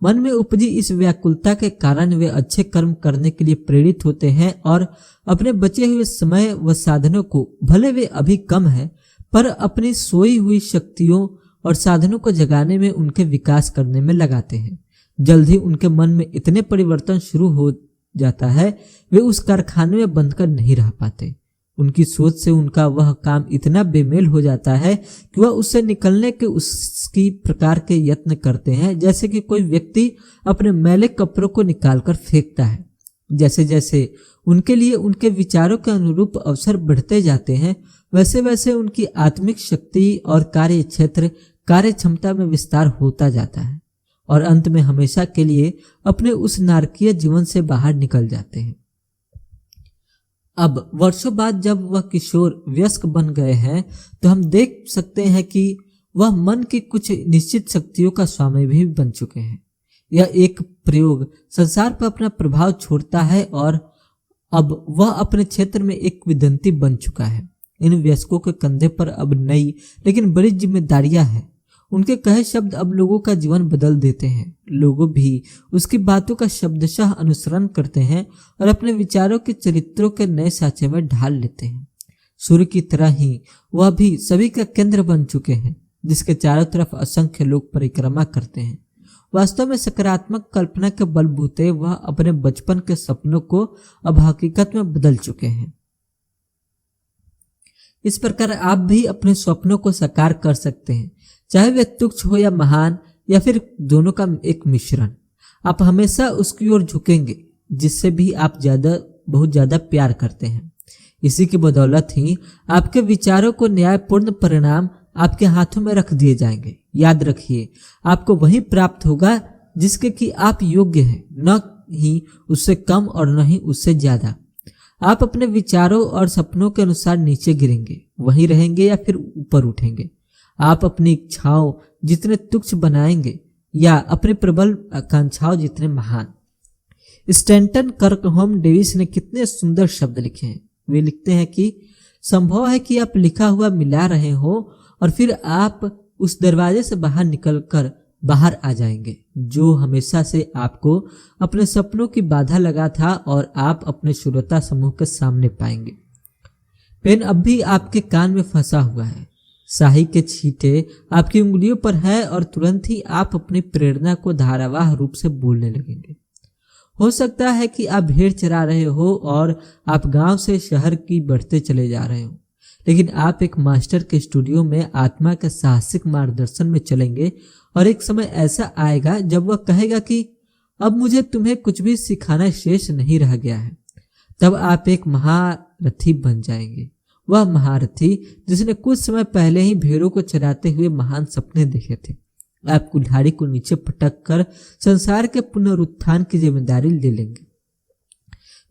मन में उपजी इस व्याकुलता के कारण वे अच्छे कर्म करने के लिए प्रेरित होते हैं और अपने बचे हुए समय व साधनों को, भले वे अभी कम है, पर अपनी सोई हुई शक्तियों और साधनों को जगाने में, उनके विकास करने में लगाते हैं। जल्द ही उनके मन में इतने परिवर्तन शुरू हो जाता है वे उस कारखाने में बंधकर नहीं रह पाते। उनकी सोच से उनका वह काम इतना बेमेल हो जाता है कि वह उससे निकलने के उसकी प्रकार के यत्न करते हैं, जैसे कि कोई व्यक्ति अपने मैले कपड़ों को निकालकर फेंकता है। जैसे जैसे उनके लिए उनके विचारों के अनुरूप अवसर बढ़ते जाते हैं, वैसे वैसे उनकी आत्मिक शक्ति और कार्य क्षेत्र, कार्य क्षमता में विस्तार होता जाता है और अंत में हमेशा के लिए अपने उस नारकीय जीवन से बाहर निकल जाते हैं। अब वर्षों बाद जब वह किशोर वयस्क बन गए हैं तो हम देख सकते हैं कि वह मन की कुछ निश्चित शक्तियों का स्वामी भी बन चुके हैं। यह एक प्रयोग संसार पर अपना प्रभाव छोड़ता है और अब वह अपने क्षेत्र में एक विदंती बन चुका है। इन वयस्कों के कंधे पर अब नई लेकिन बड़ी जिम्मेदारियां हैं। उनके कहे शब्द अब लोगों का जीवन बदल देते हैं। लोगों भी उसकी बातों का शब्दशः अनुसरण करते हैं और अपने विचारों के चरित्रों के नए साँचे में ढाल लेते हैं। सूर्य की तरह ही वह भी सभी का केंद्र बन चुके हैं, जिसके चारों तरफ असंख्य लोग परिक्रमा करते हैं। वास्तव में सकारात्मक कल्पना के बलबूते वह अपने बचपन के सपनों को अब हकीकत में बदल चुके हैं। इस प्रकार आप भी अपने स्वप्नों को साकार कर सकते हैं, चाहे वे तुच्छ हो या महान या फिर दोनों का एक मिश्रण। आप हमेशा उसकी ओर झुकेंगे जिससे भी आप बहुत ज्यादा प्यार करते हैं। इसी की बदौलत ही आपके विचारों को न्यायपूर्ण परिणाम आपके हाथों में रख दिए जाएंगे। याद रखिए, आपको वही प्राप्त होगा जिसके कि आप योग्य हैं, न ही उससे कम और न ही उससे ज्यादा। आप अपने विचारों और सपनों के अनुसार नीचे गिरेंगे, वहीं रहेंगे या फिर ऊपर उठेंगे। आप अपनी इच्छाओं जितने तुच्छ बनाएंगे या अपनी प्रबल आकांक्षाओं जितने महान। स्टैंटन कर्कहोम डेविस ने कितने सुंदर शब्द लिखे हैं। वे लिखते हैं कि संभव है कि आप लिखा हुआ मिला रहे हो और फिर आप उस दरवाजे से बाहर निकलकर बाहर आ जाएंगे जो हमेशा से आपको अपने सपनों की बाधा लगा था और आप अपने श्रोता समूह के सामने पाएंगे। पेन अब भी आपके कान में फंसा हुआ है, स्याही के छींटे आपकी उंगलियों पर है और तुरंत ही आप अपनी प्रेरणा को धारावाह रूप से बोलने लगेंगे। हो सकता है कि आप भेड़ चरा रहे हो और आप गांव से शहर की बढ़ते चले जा रहे हो, लेकिन आप एक मास्टर के स्टूडियो में आत्मा के साहसिक मार्गदर्शन में चलेंगे और एक समय ऐसा आएगा जब वह कहेगा कि अब मुझे तुम्हें कुछ भी सिखाना शेष नहीं रह गया है। तब आप एक महारथी बन जाएंगे, वह महारथी जिसने कुछ समय पहले ही भेड़ों को चराते हुए महान सपने देखे थे। आप कुल्हाड़ी को नीचे पटक कर संसार के पुनरुत्थान की जिम्मेदारी ले लेंगे।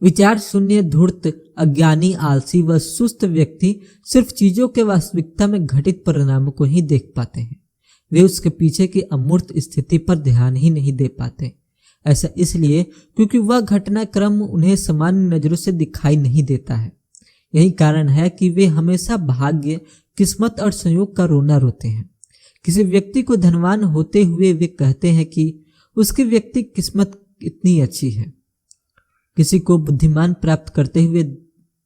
विचार शून्य, धूर्त, अज्ञानी, आलसी व सुस्त व्यक्ति सिर्फ चीजों के वास्तविकता में घटित परिणामों को ही देख पाते हैं। वे उसके पीछे की अमूर्त स्थिति पर ध्यान ही नहीं दे पाते। ऐसा इसलिए क्योंकि वह घटनाक्रम उन्हें सामान्य नजरों से दिखाई नहीं देता है। यही कारण है कि वे हमेशा भाग्य, किस्मत और संयोग का रोना रोते हैं। किसी व्यक्ति को धनवान होते हुए वे कहते हैं कि उसकी व्यक्ति किस्मत इतनी अच्छी है। किसी को बुद्धिमान प्राप्त करते हुए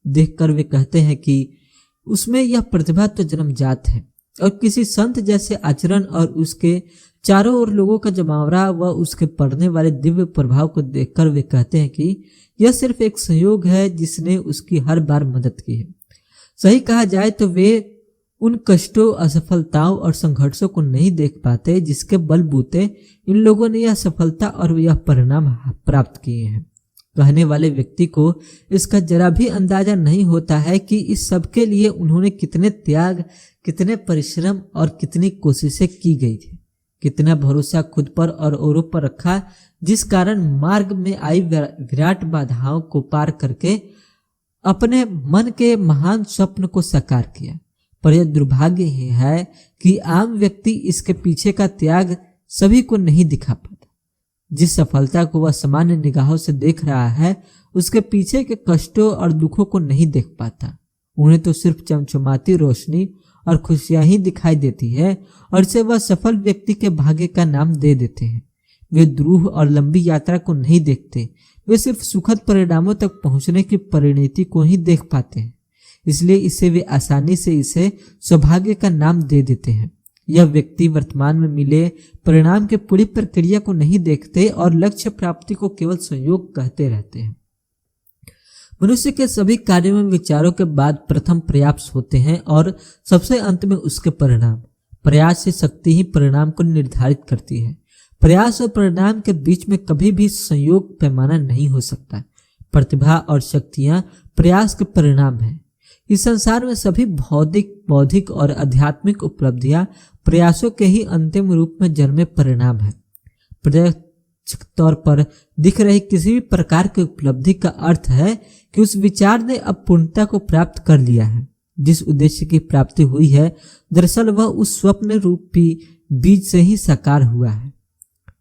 देखकर वे कहते हैं कि उसमें यह प्रतिभा तो जन्मजात है। और किसी संत जैसे आचरण और उसके चारों ओर लोगों का जमावड़ा व उसके पड़ने वाले दिव्य प्रभाव को देखकर वे कहते हैं कि यह सिर्फ एक संयोग है जिसने उसकी हर बार मदद की है। सही कहा जाए तो वे उन कष्टों, असफलताओं और संघर्षों को नहीं देख पाते जिसके बलबूते इन लोगों ने यह सफलता और यह परिणाम प्राप्त किए हैं। कहने वाले व्यक्ति को इसका जरा भी अंदाजा नहीं होता है कि इस सब के लिए उन्होंने कितने त्याग, कितने परिश्रम और कितनी कोशिशें की गई थी, कितना भरोसा खुद पर और औरों पर रखा, जिस कारण मार्ग में आई विराट बाधाओं को पार करके अपने मन के महान स्वप्न को साकार किया। पर यह दुर्भाग्य ही है कि आम व्यक्ति इसके पीछे का त्याग सभी को नहीं दिखा पाता। जिस सफलता को वह सामान्य निगाहों से देख रहा है उसके पीछे के कष्टों और दुखों को नहीं देख पाता। उन्हें तो सिर्फ चमचमाती रोशनी और खुशियां ही दिखाई देती है और इसे वह सफल व्यक्ति के भाग्य का नाम दे देते हैं। वे द्रूह और लंबी यात्रा को नहीं देखते, वे सिर्फ सुखद परिणामों तक पहुंचने की परिणति को ही देख पाते हैं। इसलिए वे आसानी से इसे सौभाग्य का नाम दे देते हैं। यह व्यक्ति वर्तमान में मिले परिणाम के पूरी प्रक्रिया को नहीं देखते और लक्ष्य प्राप्ति को केवल संयोग कहते रहते हैं। मनुष्य के सभी कार्यों में विचारों के बाद प्रथम प्रयास होते हैं और सबसे अंत में उसके परिणाम। प्रयास से शक्ति ही परिणाम को निर्धारित करती है। प्रयास और परिणाम के बीच में कभी भी संयोग पैमाना नहीं हो सकता। प्रतिभा और शक्तियां प्रयास के परिणाम हैं। इस संसार में सभी भौतिक, बौद्धिक और आध्यात्मिक उपलब्धियां प्रयासों के ही अंतिम रूप में जन्मे परिणाम है। प्रत्यक्ष तौर पर दिख रही किसी भी प्रकार की उपलब्धि का अर्थ है कि उस विचार ने अब पूर्णता को प्राप्त कर लिया है। जिस उद्देश्य की प्राप्ति हुई है, दरअसल वह उस स्वप्न रूपी बीज से ही साकार हुआ है।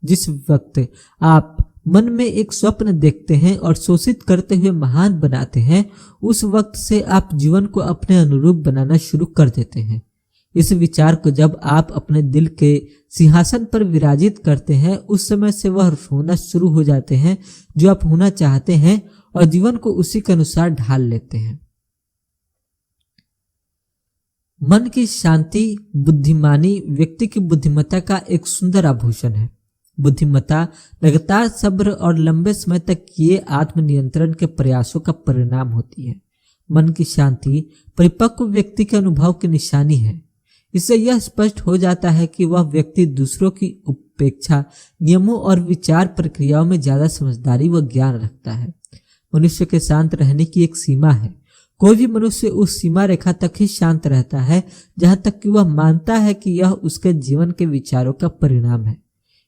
जिस वक्त आप मन में एक स्वप्न देखते हैं और शोषित करते हुए महान बनाते हैं, उस वक्त से आप जीवन को अपने अनुरूप बनाना शुरू कर देते हैं। इस विचार को जब आप अपने दिल के सिंहासन पर विराजित करते हैं, उस समय से वह होना शुरू हो जाते हैं जो आप होना चाहते हैं और जीवन को उसी के अनुसार ढाल लेते हैं। मन की शांति बुद्धिमानी व्यक्ति की बुद्धिमत्ता का एक सुंदर आभूषण है। बुद्धिमत्ता लगातार सब्र और लंबे समय तक किए आत्मनियंत्रण के प्रयासों का परिणाम होती है। मन की शांति परिपक्व व्यक्ति के अनुभव की निशानी है। इससे यह स्पष्ट हो जाता है कि वह व्यक्ति दूसरों की अपेक्षा नियमों और विचार प्रक्रियाओं में ज्यादा समझदारी व ज्ञान रखता है। मनुष्य के शांत रहने की एक सीमा है। कोई भी मनुष्य उस सीमा रेखा तक ही शांत रहता है जहां तक कि वह मानता है कि यह उसके जीवन के विचारों का परिणाम है।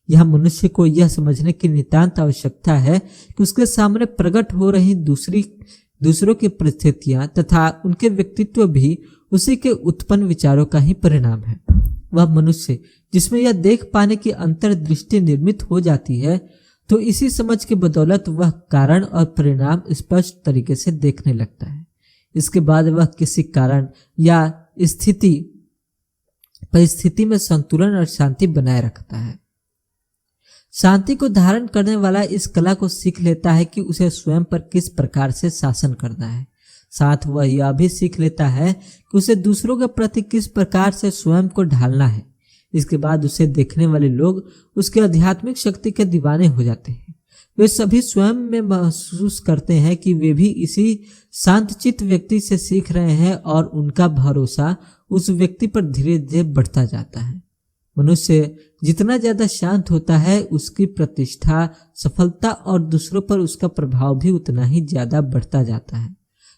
यह मनुष्य को यह समझने की नितांत आवश्यकता है कि उसके सामने प्रकट हो रही दूसरों की परिस्थितियां तथा उनके व्यक्तित्व भी उसी के उत्पन्न विचारों का ही परिणाम है। वह मनुष्य जिसमें यह देख पाने की अंतर्दृष्टि निर्मित हो जाती है, तो इसी समझ की बदौलत वह कारण और परिणाम स्पष्ट तरीके से देखने लगता है। इसके बाद वह किसी कारण या परिस्थिति में संतुलन और शांति बनाए रखता है। शांति को धारण करने वाला इस कला को सीख लेता है कि उसे स्वयं पर किस प्रकार से शासन करना है। साथ वह यह भी सीख लेता है कि उसे दूसरों के प्रति किस प्रकार से स्वयं को ढालना है। इसके बाद उसे देखने वाले लोग उसके आध्यात्मिक शक्ति के दीवाने हो जाते हैं। वे सभी स्वयं में महसूस करते हैं कि वे भी इसी शांतचित्त व्यक्ति से सीख रहे हैं और उनका भरोसा उस व्यक्ति पर धीरे धीरे बढ़ता जाता है। मनुष्य जितना ज्यादा शांत होता है, उसकी प्रतिष्ठा, सफलता और दूसरों पर उसका प्रभाव भी उतना ही ज्यादा बढ़ता जाता है।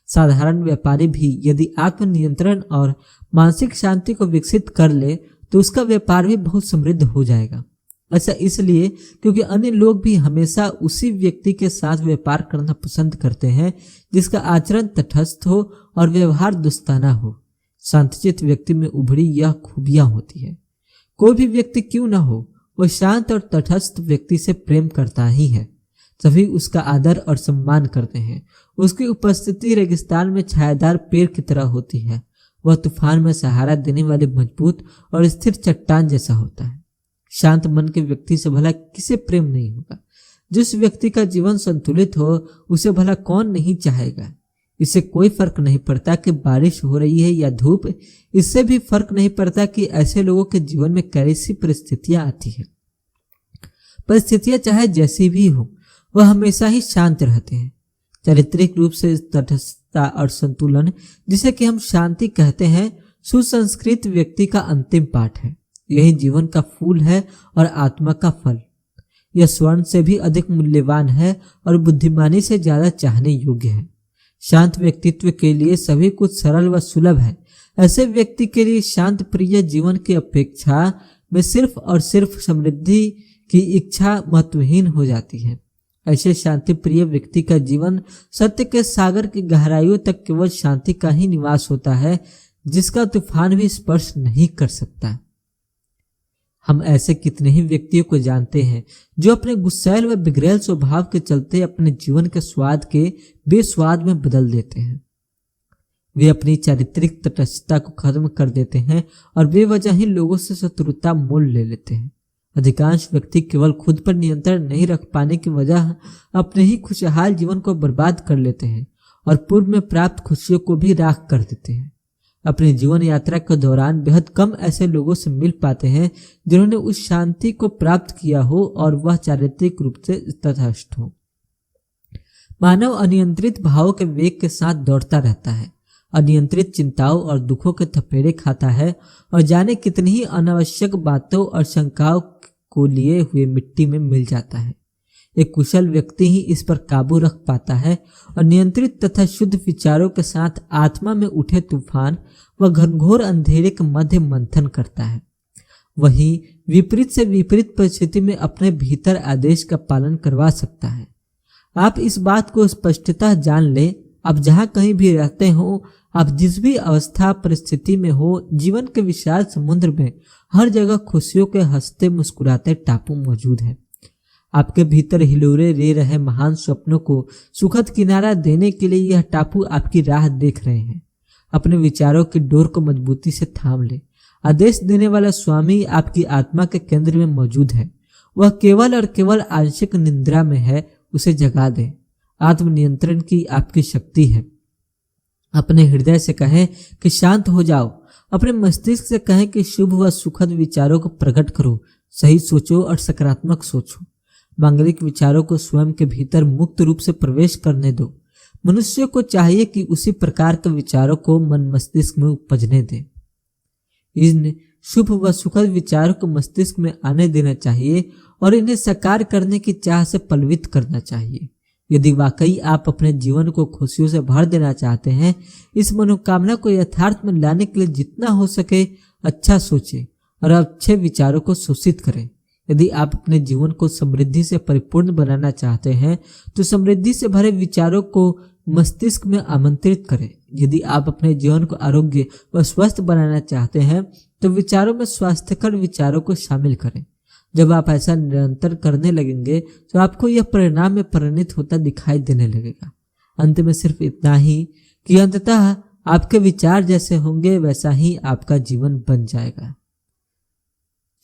साधारण व्यापारी भी यदि आत्मनियंत्रण और मानसिक शांति को विकसित कर ले तो उसका व्यापार भी बहुत समृद्ध हो जाएगा। ऐसा इसलिए क्योंकि अन्य लोग भी हमेशा उसी व्यक्ति के साथ व्यापार करना पसंद करते हैं जिसका आचरण तटस्थ हो और व्यवहार दोस्ताना हो। शांतचित्त व्यक्ति में उभरी यह खूबियां होती है। कोई भी व्यक्ति क्यों न हो, वह शांत और तटस्थ व्यक्ति से प्रेम करता ही है। सभी उसका आदर और सम्मान करते हैं। उसकी उपस्थिति रेगिस्तान में छायादार पेड़ की तरह होती है। वह तूफान में सहारा देने वाले मजबूत और स्थिर चट्टान जैसा होता है। शांत मन के व्यक्ति से भला किसे प्रेम नहीं होगा। जिस व्यक्ति का जीवन संतुलित हो, उसे भला कौन नहीं चाहेगा। इससे कोई फर्क नहीं पड़ता कि बारिश हो रही है या धूप। इससे भी फर्क नहीं पड़ता कि ऐसे लोगों के जीवन में कैसी परिस्थितियां आती है। परिस्थितियां चाहे जैसी भी हो, वह हमेशा ही शांत रहते हैं। चारित्रिक रूप से तटस्थता और संतुलन, जिसे कि हम शांति कहते हैं, सुसंस्कृत व्यक्ति का अंतिम पाठ है। यही जीवन का फूल है और आत्मा का फल। यह स्वर्ण से भी अधिक मूल्यवान है और बुद्धिमानी से ज्यादा चाहने योग्य है। शांत व्यक्तित्व के लिए सभी कुछ सरल व सुलभ है। ऐसे व्यक्ति के लिए शांत प्रिय जीवन की अपेक्षा में सिर्फ और सिर्फ समृद्धि की इच्छा महत्वहीन हो जाती है। ऐसे शांति प्रिय व्यक्ति का जीवन सत्य के सागर की गहराइयों तक केवल शांति का ही निवास होता है, जिसका तूफान भी स्पर्श नहीं कर सकता। हम ऐसे कितने ही व्यक्तियों को जानते हैं जो अपने गुस्सैल व बिगड़ैल स्वभाव के चलते अपने जीवन के स्वाद के बेस्वाद में बदल देते हैं। वे अपनी चारित्रिक तटस्थता को खत्म कर देते हैं और बेवजह ही लोगों से शत्रुता मोल ले लेते हैं। अधिकांश व्यक्ति केवल खुद पर नियंत्रण नहीं रख पाने की वजह अपने ही खुशहाल जीवन को बर्बाद कर लेते हैं और पूर्व में प्राप्त खुशियों को भी राख कर देते हैं। अपनी जीवन यात्रा के दौरान बेहद कम ऐसे लोगों से मिल पाते हैं जिन्होंने उस शांति को प्राप्त किया हो और वह चारित्रिक रूप से तटस्थ हो। मानव अनियंत्रित भावों के वेग के साथ दौड़ता रहता है, अनियंत्रित चिंताओं और दुखों के थपेड़े खाता है और जाने कितनी ही अनावश्यक बातों और शंकाओं को लिए हुए मिट्टी में मिल जाता है। एक कुशल व्यक्ति ही इस पर काबू रख पाता है और नियंत्रित तथा शुद्ध विचारों के साथ आत्मा में उठे तूफान व घनघोर अंधेरे के मध्य मंथन करता है। वहीं विपरीत से विपरीत परिस्थिति में अपने भीतर आदेश का पालन करवा सकता है। आप इस बात को स्पष्टतः जान लें, आप जहां कहीं भी रहते हो, आप जिस भी अवस्था परिस्थिति में हो, जीवन के विशाल समुद्र में हर जगह खुशियों के हंसते मुस्कुराते टापू मौजूद है। आपके भीतर हिलोरे ले रहे महान स्वप्नों को सुखद किनारा देने के लिए यह टापू आपकी राह देख रहे हैं। अपने विचारों की डोर को मजबूती से थाम ले। आदेश देने वाला स्वामी आपकी आत्मा के केंद्र में मौजूद है। वह केवल और केवल आंशिक निद्रा में है, उसे जगा दे। आत्मनियंत्रण की आपकी शक्ति है। अपने हृदय से कहें कि शांत हो जाओ। अपने मस्तिष्क से कहें कि शुभ व सुखद विचारों को प्रकट करो। सही सोचो और सकारात्मक सोचो। मांगलिक विचारों को स्वयं के भीतर मुक्त रूप से प्रवेश करने दो। मनुष्य को चाहिए कि उसी प्रकार के विचारों को मन मस्तिष्क में उपजने दे। इन शुभ व सुखद विचारों को मस्तिष्क में आने देना चाहिए और इन्हें साकार करने की चाह से पलवित करना चाहिए। यदि वाकई आप अपने जीवन को खुशियों से भर देना चाहते हैं, इस मनोकामना को यथार्थ में लाने के लिए जितना हो सके अच्छा सोचें और अच्छे विचारों को शोषित करें। यदि आप अपने जीवन को समृद्धि से परिपूर्ण बनाना चाहते हैं तो समृद्धि से भरे विचारों को मस्तिष्क में आमंत्रित करें। यदि आप अपने जीवन को आरोग्य व स्वस्थ बनाना चाहते हैं तो विचारों में स्वास्थ्यकर विचारों को शामिल करें। जब आप ऐसा निरंतर करने लगेंगे तो आपको यह परिणाम में परिणित होता दिखाई देने लगेगा। अंत में सिर्फ इतना ही कि अंततः आपके विचार जैसे होंगे वैसा ही आपका जीवन बन जाएगा।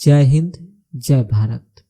जय हिंद, जय भारत।